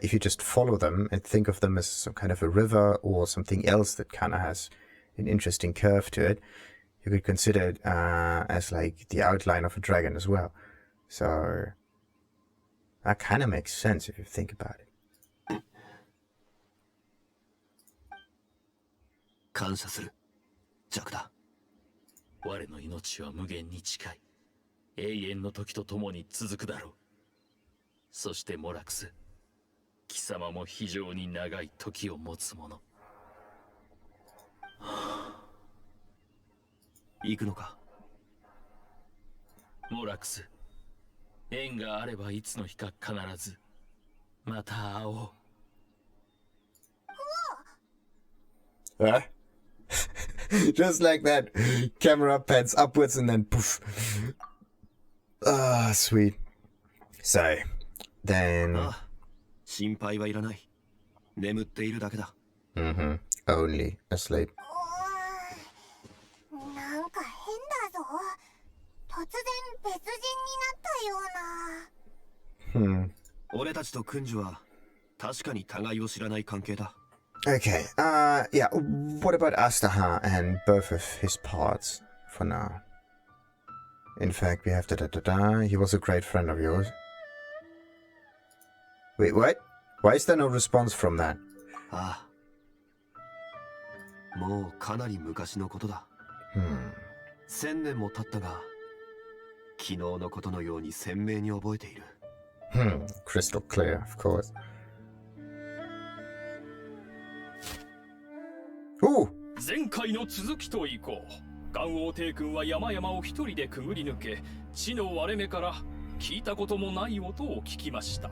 If you just follow them and think of them as some kind of a river or something else that kind of has an interesting curve to it, you could consider it as like the outline of a dragon as well. So that kind of makes sense if you think about it. 感謝する。ジャクだ。我の命は無限に近い。永遠の時と共に続くだろう。そしてモラクス、貴様も非常に長い時を持つ者。行くのか？モラクス、縁があればいつの日か必ずまた会おう。Just like that, camera pans upwards and then poof. Ah, sweet. So, then... 心配はいらない。眠っているだけだ。Only asleep. なんか変だぞ。突然別人になったような。俺たちとクンジュは確かに互いを知らない関係だ。Okay, yeah, what about Azdaha and both of his parts for now? In fact, we have he was a great friend of yours. Wait, what? Why is there no response from that? ああ。もうかなり昔のことだ。1000年も経ったが、昨日のことのように鮮明に覚えている。Crystal clear, of course. Ooh! 前回の続きといこう。元王帝君は山々を一人でくぐり抜け、地の割れ目から聞いたこともない音を聞きました。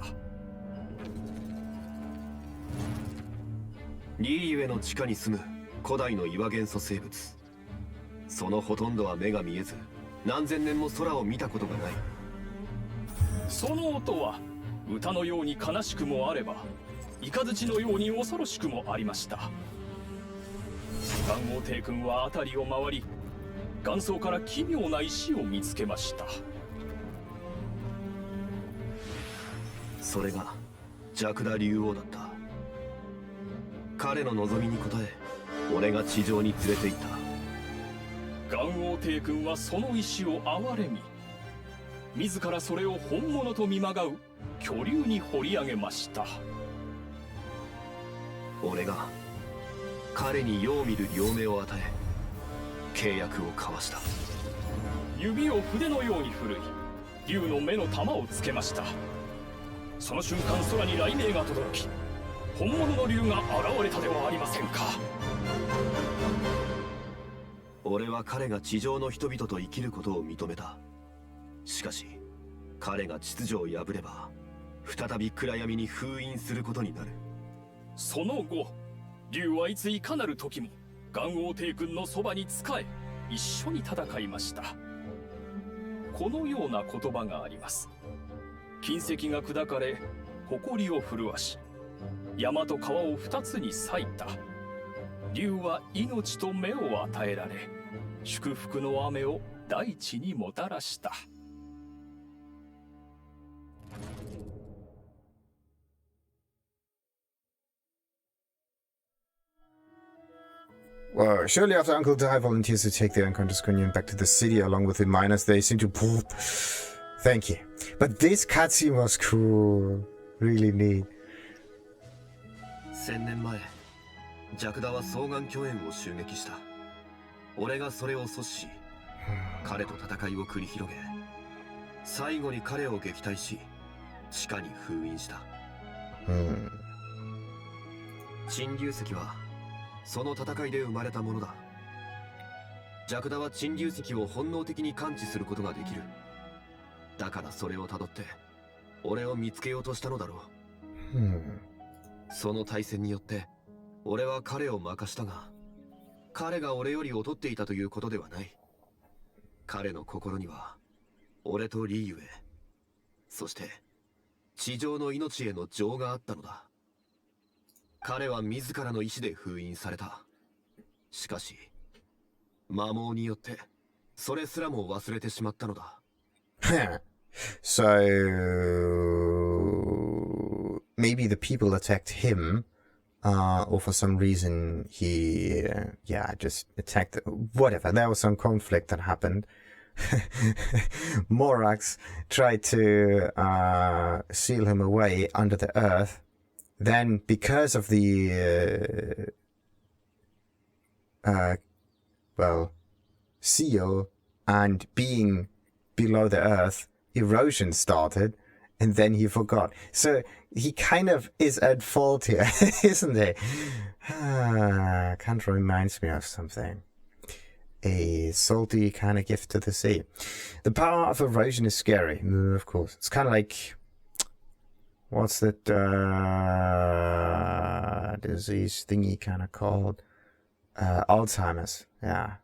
リーユへの地下に住む古代の岩元素生物。そのほとんどは目が見えず、何千年も空を見たことがない。その音は歌のように悲しくもあれば、雷のように恐ろしくもありました。元王帝君は辺りを回り、岩層から奇妙な石を見つけました。それがジャクダ竜王だった。彼の望みに応え、俺が地上に連れて行った。元王帝君はその石を憐れみ、自らそれを本物と見まがう巨竜に掘り上げました。俺が彼に世を見る両目を与え、契約を交わした。指を筆のように振るい、竜の目の玉をつけました。その瞬間空に雷鳴が轟き、本物の竜が現れたではありませんか。俺は彼が地上の人々と生きることを認めた。しかし彼が秩序を破れば再び暗闇に封印することになる。その後、竜はいついかなる時も元王帝君のそばに仕え、一緒に戦いました。このような言葉があります。金石が砕かれ、埃を震わし、山と川を二つに裂いた。竜は命と目を与えられ、祝福の雨を大地にもたらした。Well, shortly after Uncle Dai volunteers to take the unconscious Kun Jun back to the city along with the miners, they seem to... Thank you. But this cutscene was cool. Really neat. 1000年前、ジャクダは双眼巨炎を襲撃した。俺がそれを阻止し、彼と戦いを繰り広げ、最後に彼を撃退し、地下に封印した。陳龍石はその戦いで生まれたものだ。ジャクダは陳龍石を本能的に感知することができる。だからそれをたどって俺を見つけようとしたのだろう。その対戦によって俺は彼を負かしたが、彼が俺より劣っていたということではない。彼の心には俺とリーユへ、そして地上の命への情があったのだ。彼は自らの意志で封印された。しかし魔網によってそれすらも忘れてしまったのだ。So maybe the people attacked him, or for some reason he, just attacked. Whatever. There was some conflict that happened. Morax tried to seal him away under the earth. Then, because of the seal and being below the earth, erosion started, and then he forgot. So he kind of is at fault here, isn't he? Kind of reminds me of something. A salty kind of gift to the sea. The power of erosion is scary, of course. It's kind of like, what's that disease thingy kind of called? Alzheimer's. Yeah.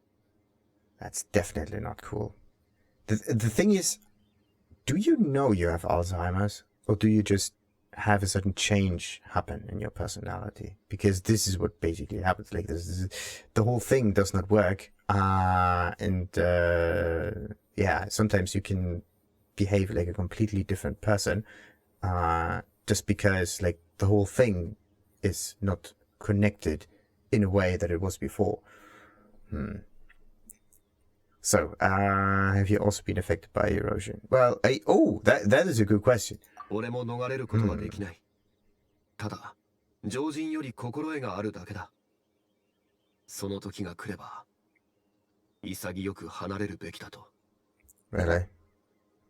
That's definitely not cool. The thing is, do you know you have Alzheimer's, or do you just have a certain change happen in your personality? Because this is what basically happens. Like the whole thing does not work, sometimes you can behave like a completely different person, just because like the whole thing is not connected in a way that it was before. So, have you also been affected by erosion? Well, that is a good question. 俺も逃れることはできない。ただ、常人より心得があるだけだ。その時が来れば、潔く離れるべきだと。Really?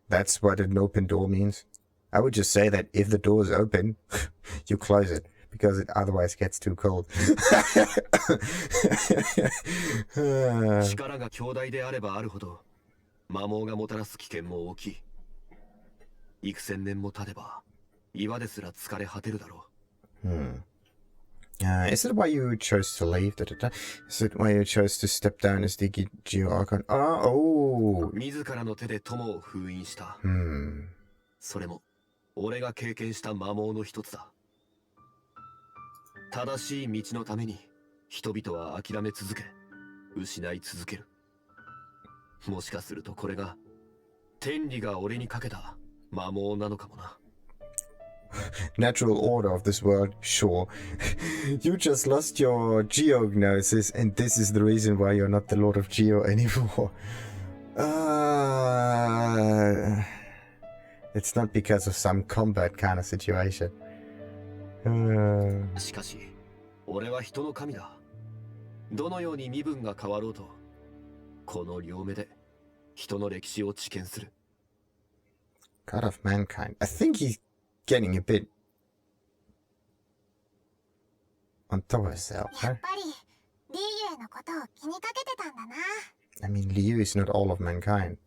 That's what an open door means? I would just say that if the door is open, you close it, because it otherwise gets too cold. 力が強大であればあるほど、魔網がもたらす危険も大きい。幾千年も経てば、岩ですら疲れ果てるだろう。Is it why you chose to leave? Is it why you chose to step down as the Geo Archon? Oh! 自らの手で友を封印した。それも、俺が経験した魔網の一つだ。正しい道のために、人々は諦め続け、失い続ける。もしかするとこれが、天理が俺にかけた魔網なのかもな。Natural order of this world, sure. You just lost your geognosis, and this is the reason why you're not the Lord of Geo anymore. It's not because of some combat kind of situation. しかし、俺は人の神だ。どのように身分が変わろうと、この両目で人の歴史を知見する。God of mankind. I think he getting a bit on top of herself, や huh? っぱりリーユへのことを気にかけてたんだな。 I mean, Liu is not all of mankind.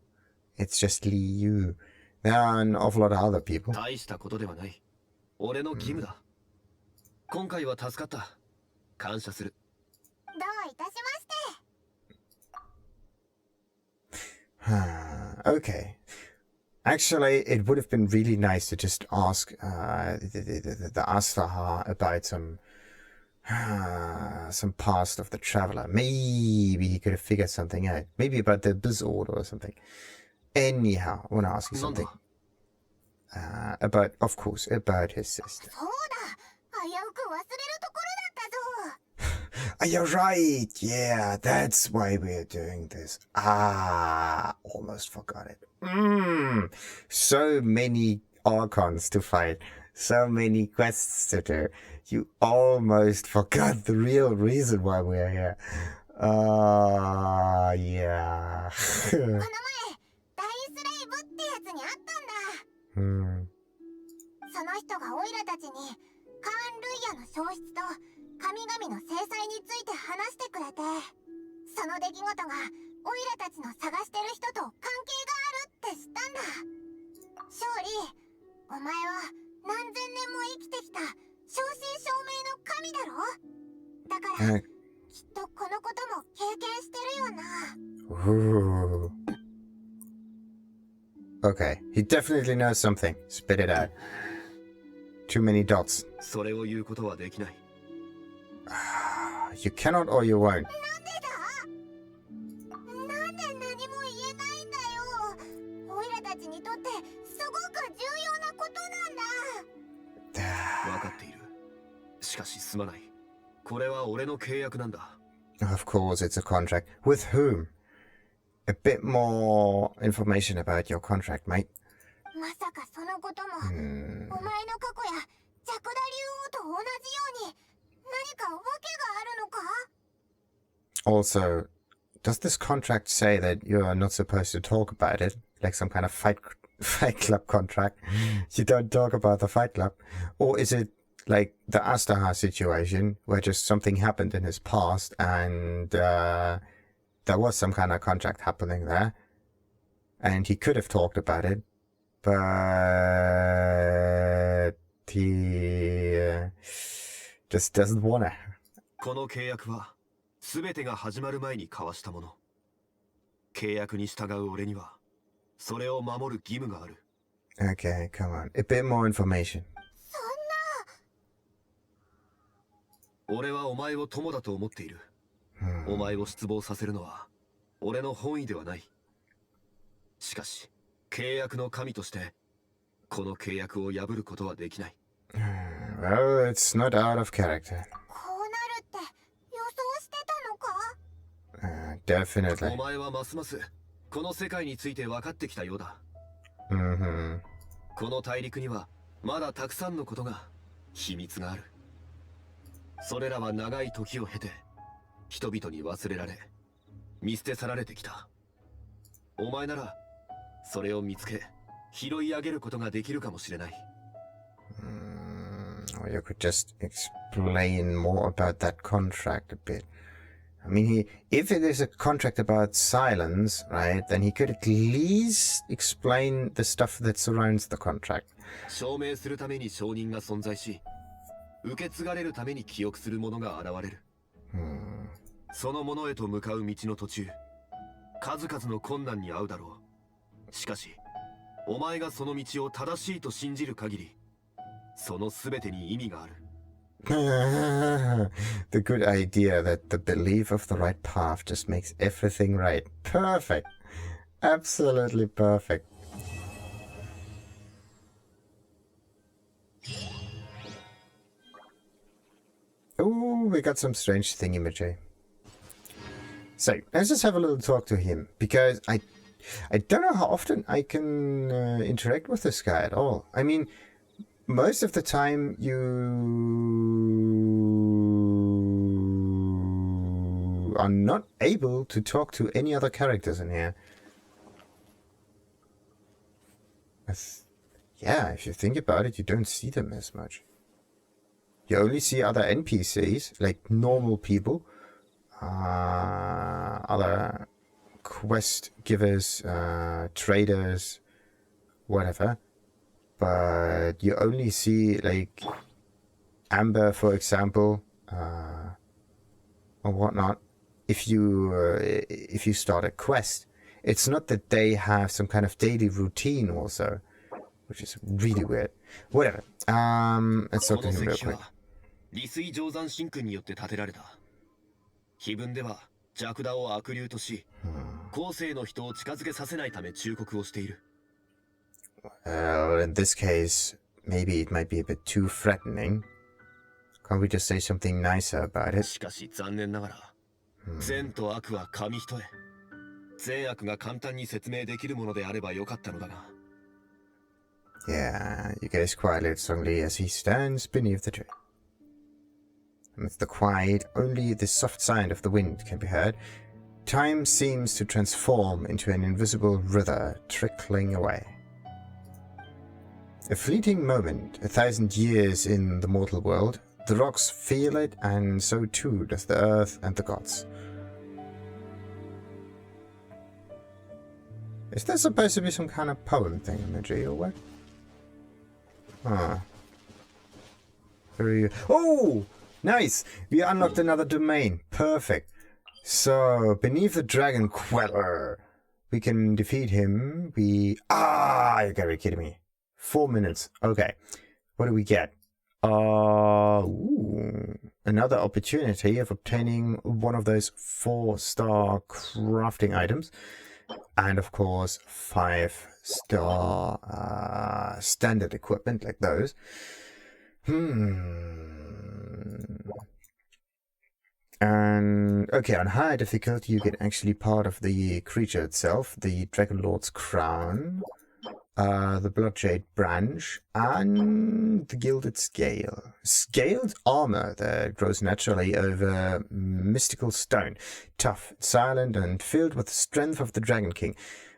It's just Liu. There are an awful lot of other people. 大したことではない。俺の義務だ。今回は助かった。感謝する。どういたしまして。 Okay. Actually, it would have been really nice to just ask the Azdaha about some past of the traveler. Maybe he could have figured something out. Maybe about the Abyss Order or something. Anyhow, I want to ask you なんだ something. About, of course, about his sister. そうだ、危うく忘れるところだったぞ。 You're right. Yeah, that's why we're doing this. Almost forgot it. So many Archons to fight. So many quests to do. You almost forgot the real reason why we're here. Yeah. この前、ダイスレイブってやつに会ったんだ。その人がオイラたちにカーン・ルイヤの消失と神々の制裁について話してくれて、その出来事がオイラたちの探してる人と関係があるって知ったんだ。勝利、お前は何千年も生きてきた正真正銘の神だろ。だから、きっとこのことも経験してるよな。 Ooh. Okay, he definitely knows something. Spit it out. Too many dots. それを言うことはできない。 You cannot or you won't. なんでだ？なんで何も言えないんだよ。オイラたちにとってすごく重要なことなんだ。分かっている。しかしすまない。これは俺の契約なんだ。 Of course, it's a contract. With whom? A bit more information about your contract, mate. まさかそのことも、お前の過去やジャクダ竜王と同じように何か訳があるのか？ Also, does this contract say that you are not supposed to talk about it? Like some kind of fight club contract? You don't talk about the fight club? Or is it like the Azdaha situation where just something happened in his past and there was some kind of contract happening there and he could have talked about it, but he just doesn't wanna. この契約は全てが始まる前に交わしたもの。契約に従う俺にはそれを守る義務がある。 Okay, come on. A bit more information. そんな。俺はお前を友だと思っている。お前を失望させるのは俺の本意ではない。しかし契約の神としてこの契約を破ることはできない。 Well, it's not out of character. こうなるって予想してたのか？ Definitely. お前はますますこの世界について分かってきたようだ。この大陸にはまだたくさんのことが秘密がある。それらは長い時を経て人々に忘れられ見捨て去られてきた。お前ならそれを見つけ拾い上げることができるかもしれない。Or you could just explain more about that contract a bit. I mean, if it is a contract about silence, right, then he could at least explain the stuff that surrounds the contract. 証明するために証人が存在し、受け継がれるために記憶するものが現れる。そのものへと向かう道の途中、数々の困難に遭うだろう。しかし、お前がその道を正しいと信じる限り、その全てに意味がある。The good idea that the belief of the right path just makes everything right. Perfect. Absolutely perfect. Oh, we got some strange thingy-majig. So, let's just have a little talk to him, because I don't know how often I can interact with this guy at all. I mean, most of the time you are not able to talk to any other characters in here. yeah, if you think about it, you don't see them as much. You only see other NPCs, like normal people, other quest givers, traders, whatever. But you only see, like, Amber, for example, or whatnot. If you start a quest, it's not that they have some kind of daily routine also, which is really weird. Whatever. Let's talk to him real quick. 利水定山神君によって建てられた。碑文では弱打を悪竜とし、後世の人を近づけさせないため忠告をしている。Well, in this case, maybe it might be a bit too threatening. Can't we just say something nicer about it? しかし残念ながら、善と悪は紙一重。善悪が簡単に説明できるものであればよかったのだが。Yeah, you gaze quietly at Zhongli as he stands beneath the tree. Amidst the quiet, only the soft sound of the wind can be heard. Time seems to transform into an invisible river trickling away. A fleeting moment, 1,000 years in the mortal world. The rocks feel it, and so too does the earth and the gods. Is there supposed to be some kind of poem thing imagery or what? Huh. Oh! Nice! We unlocked another domain. Perfect. So, beneath the dragon Queller, we can defeat him. You gotta be kidding me. 4 minutes. Okay. What do we get? Another opportunity of obtaining one of those 4-star crafting items. And of course, 5-star standard equipment like those. And okay, on high difficulty, you get actually part of the creature itself, the Dragon Lord's crown, the Bloodshade branch, and the Gilded Scale. Scaled armor that grows naturally over mystical stone, tough, silent, and filled with the strength of the Dragon King.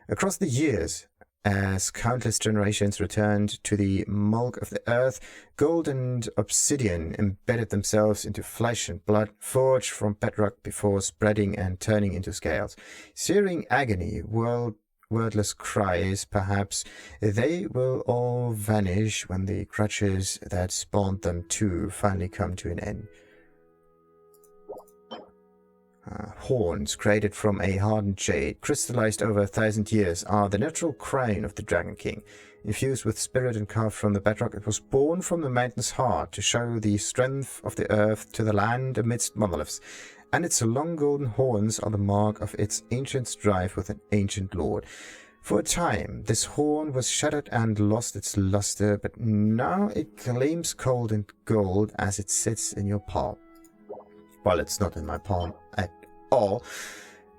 Across the years, as countless generations returned to the mulk of the earth, gold and obsidian embedded themselves into flesh and blood, forged from bedrock before spreading and turning into scales. Searing agony, wordless cries, perhaps, they will all vanish when the crutches that spawned them too finally come to an end. Horns created from a hardened jade, crystallized over 1,000 years, are the natural crown of the Dragon King. Infused with spirit and carved from the bedrock, it was born from the mountain's heart to show the strength of the earth to the land amidst monoliths. And its long golden horns are the mark of its ancient strife with an ancient lord. For a time, this horn was shattered and lost its luster, but now it gleams cold and gold as it sits in your palm. Well, it's not in my palm at all.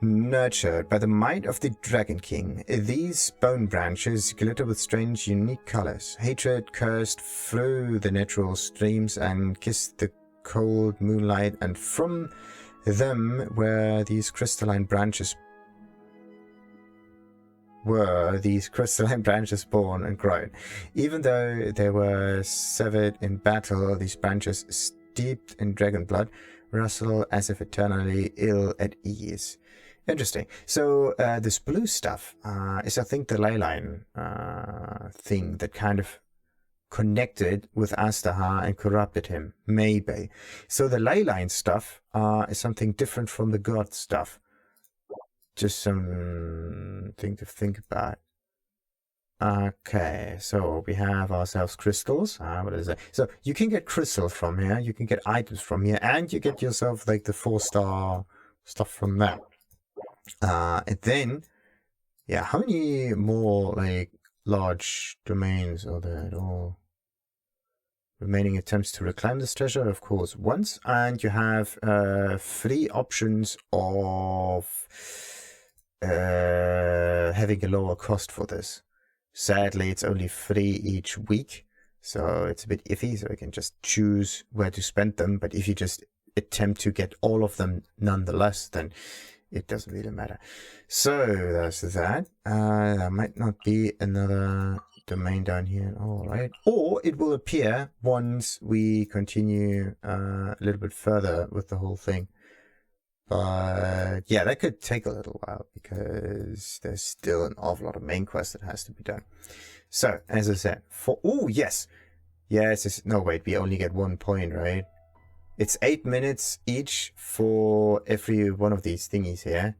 Nurtured by the might of the Dragon King, these bone branches glitter with strange, unique colors. Hatred cursed through the natural streams and kissed the cold moonlight, and from them were these crystalline branches born and grown. Even though they were severed in battle, these branches, steeped in dragon blood, rustle as if eternally ill at ease. Interesting. So this blue stuff is, I think, the ley line thing that kind of connected with Azdaha and corrupted him. Maybe. So the ley line stuff is something different from the god stuff. Just something to think about. Okay, so we have ourselves crystals. What is it? So you can get crystals from here, you can get items from here, and you get yourself like the 4-star stuff from that. And then, yeah, how many more like large domains are there at all? Remaining attempts to reclaim this treasure, of course, once, and you have 3 options of having a lower cost for this. Sadly, it's only 3 each week, so it's a bit iffy, so you can just choose where to spend them, but if you just attempt to get all of them nonetheless, then it doesn't really matter. So, that's that. There might not be another domain down here. All right. Or it will appear once we continue a little bit further with the whole thing. But yeah, that could take a little while because there's still an awful lot of main quest that has to be done. So, as I said, oh, yes. Yes, no, wait, we only get 1 point, right? It's 8 minutes each for every one of these thingies here.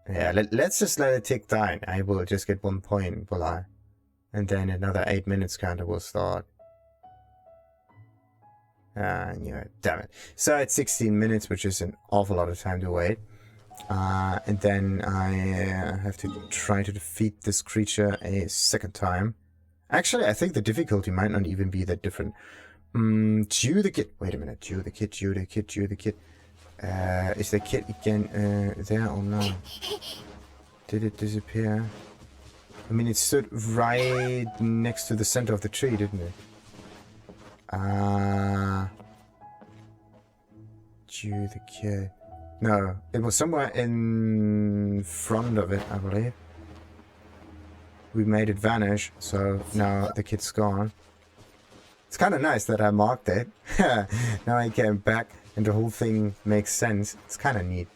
Yeah, let's just let it tick down. I will just get 1 point, will I? And then another 8 minutes counter will start. Yeah, damn it. So it's 16 minutes, which is an awful lot of time to wait. And then I have to try to defeat this creature a second time. Actually, I think the difficulty might not even be that different. Jew the kid. Wait a minute. Jew the kid. Is the kid again there or no? Did it disappear? I mean, it stood right next to the center of the tree, didn't it? Jew the kid. No, it was somewhere in front of it, I believe. We made it vanish, so now the kid's gone. It's kind of nice that I marked it. Now I came back and the whole thing makes sense. It's kind of neat.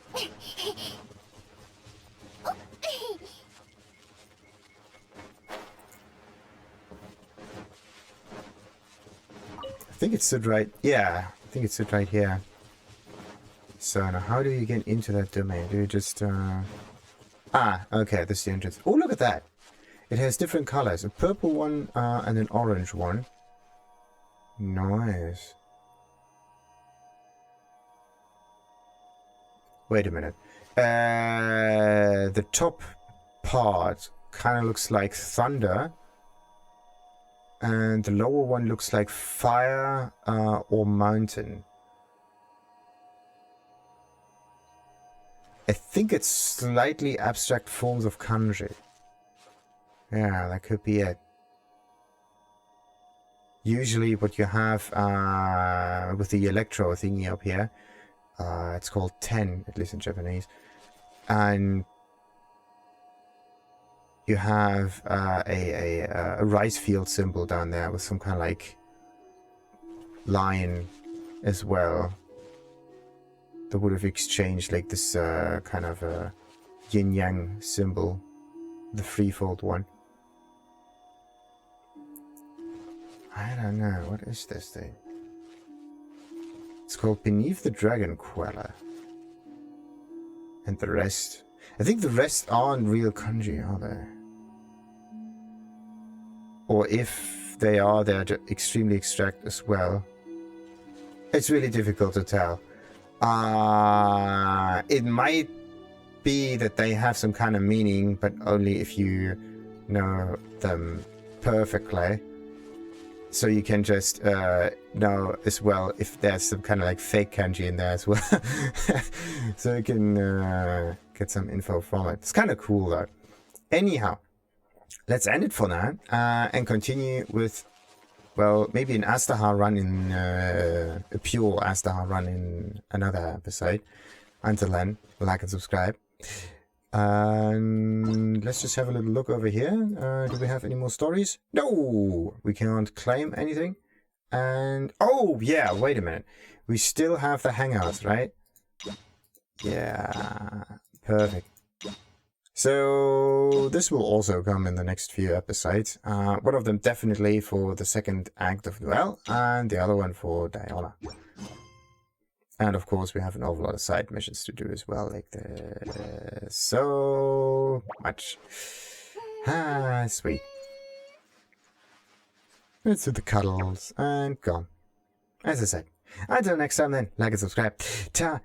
I think it stood right... Yeah, I think it stood right here. So now how do you get into that domain? Do you just... okay, this is the entrance. Oh, look at that! It has different colors. A purple one and an orange one. Nice. Wait a minute. The top part kind of looks like thunder. And the lower one looks like fire or mountain. I think it's slightly abstract forms of kanji. Yeah, that could be it. Usually what you have with the electro thingy up here, it's called ten, at least in Japanese. And you have a rice field symbol down there with some kind of like line as well. That would have exchanged like this kind of yin-yang symbol, the threefold one. I don't know, what is this thing? It's called Beneath the Dragon Queller. And the rest... I think the rest aren't real kanji, are they? Or if they are, they're extremely abstract as well. It's really difficult to tell. It might be that they have some kind of meaning, but only if you know them perfectly. So you can just know as well if there's some kind of like fake kanji in there as well. So you can get some info from it. It's kind of cool though. Anyhow, let's end it for now and continue with, well, maybe an Azdaha run in, a pure Azdaha run in another episode. Until then, like and subscribe. And let's just have a little look over here. Do we have any more stories? No! We can't claim anything. And, oh, yeah, wait a minute. We still have the hangouts, right? Yeah, perfect. So, this will also come in the next few episodes. One of them definitely for the second act of Duel, and the other one for Diana. And of course, we have an awful lot of side missions to do as well, like so much. Sweet. Let's do the cuddles and gone. As I said, until next time then, like and subscribe. Ta-ta!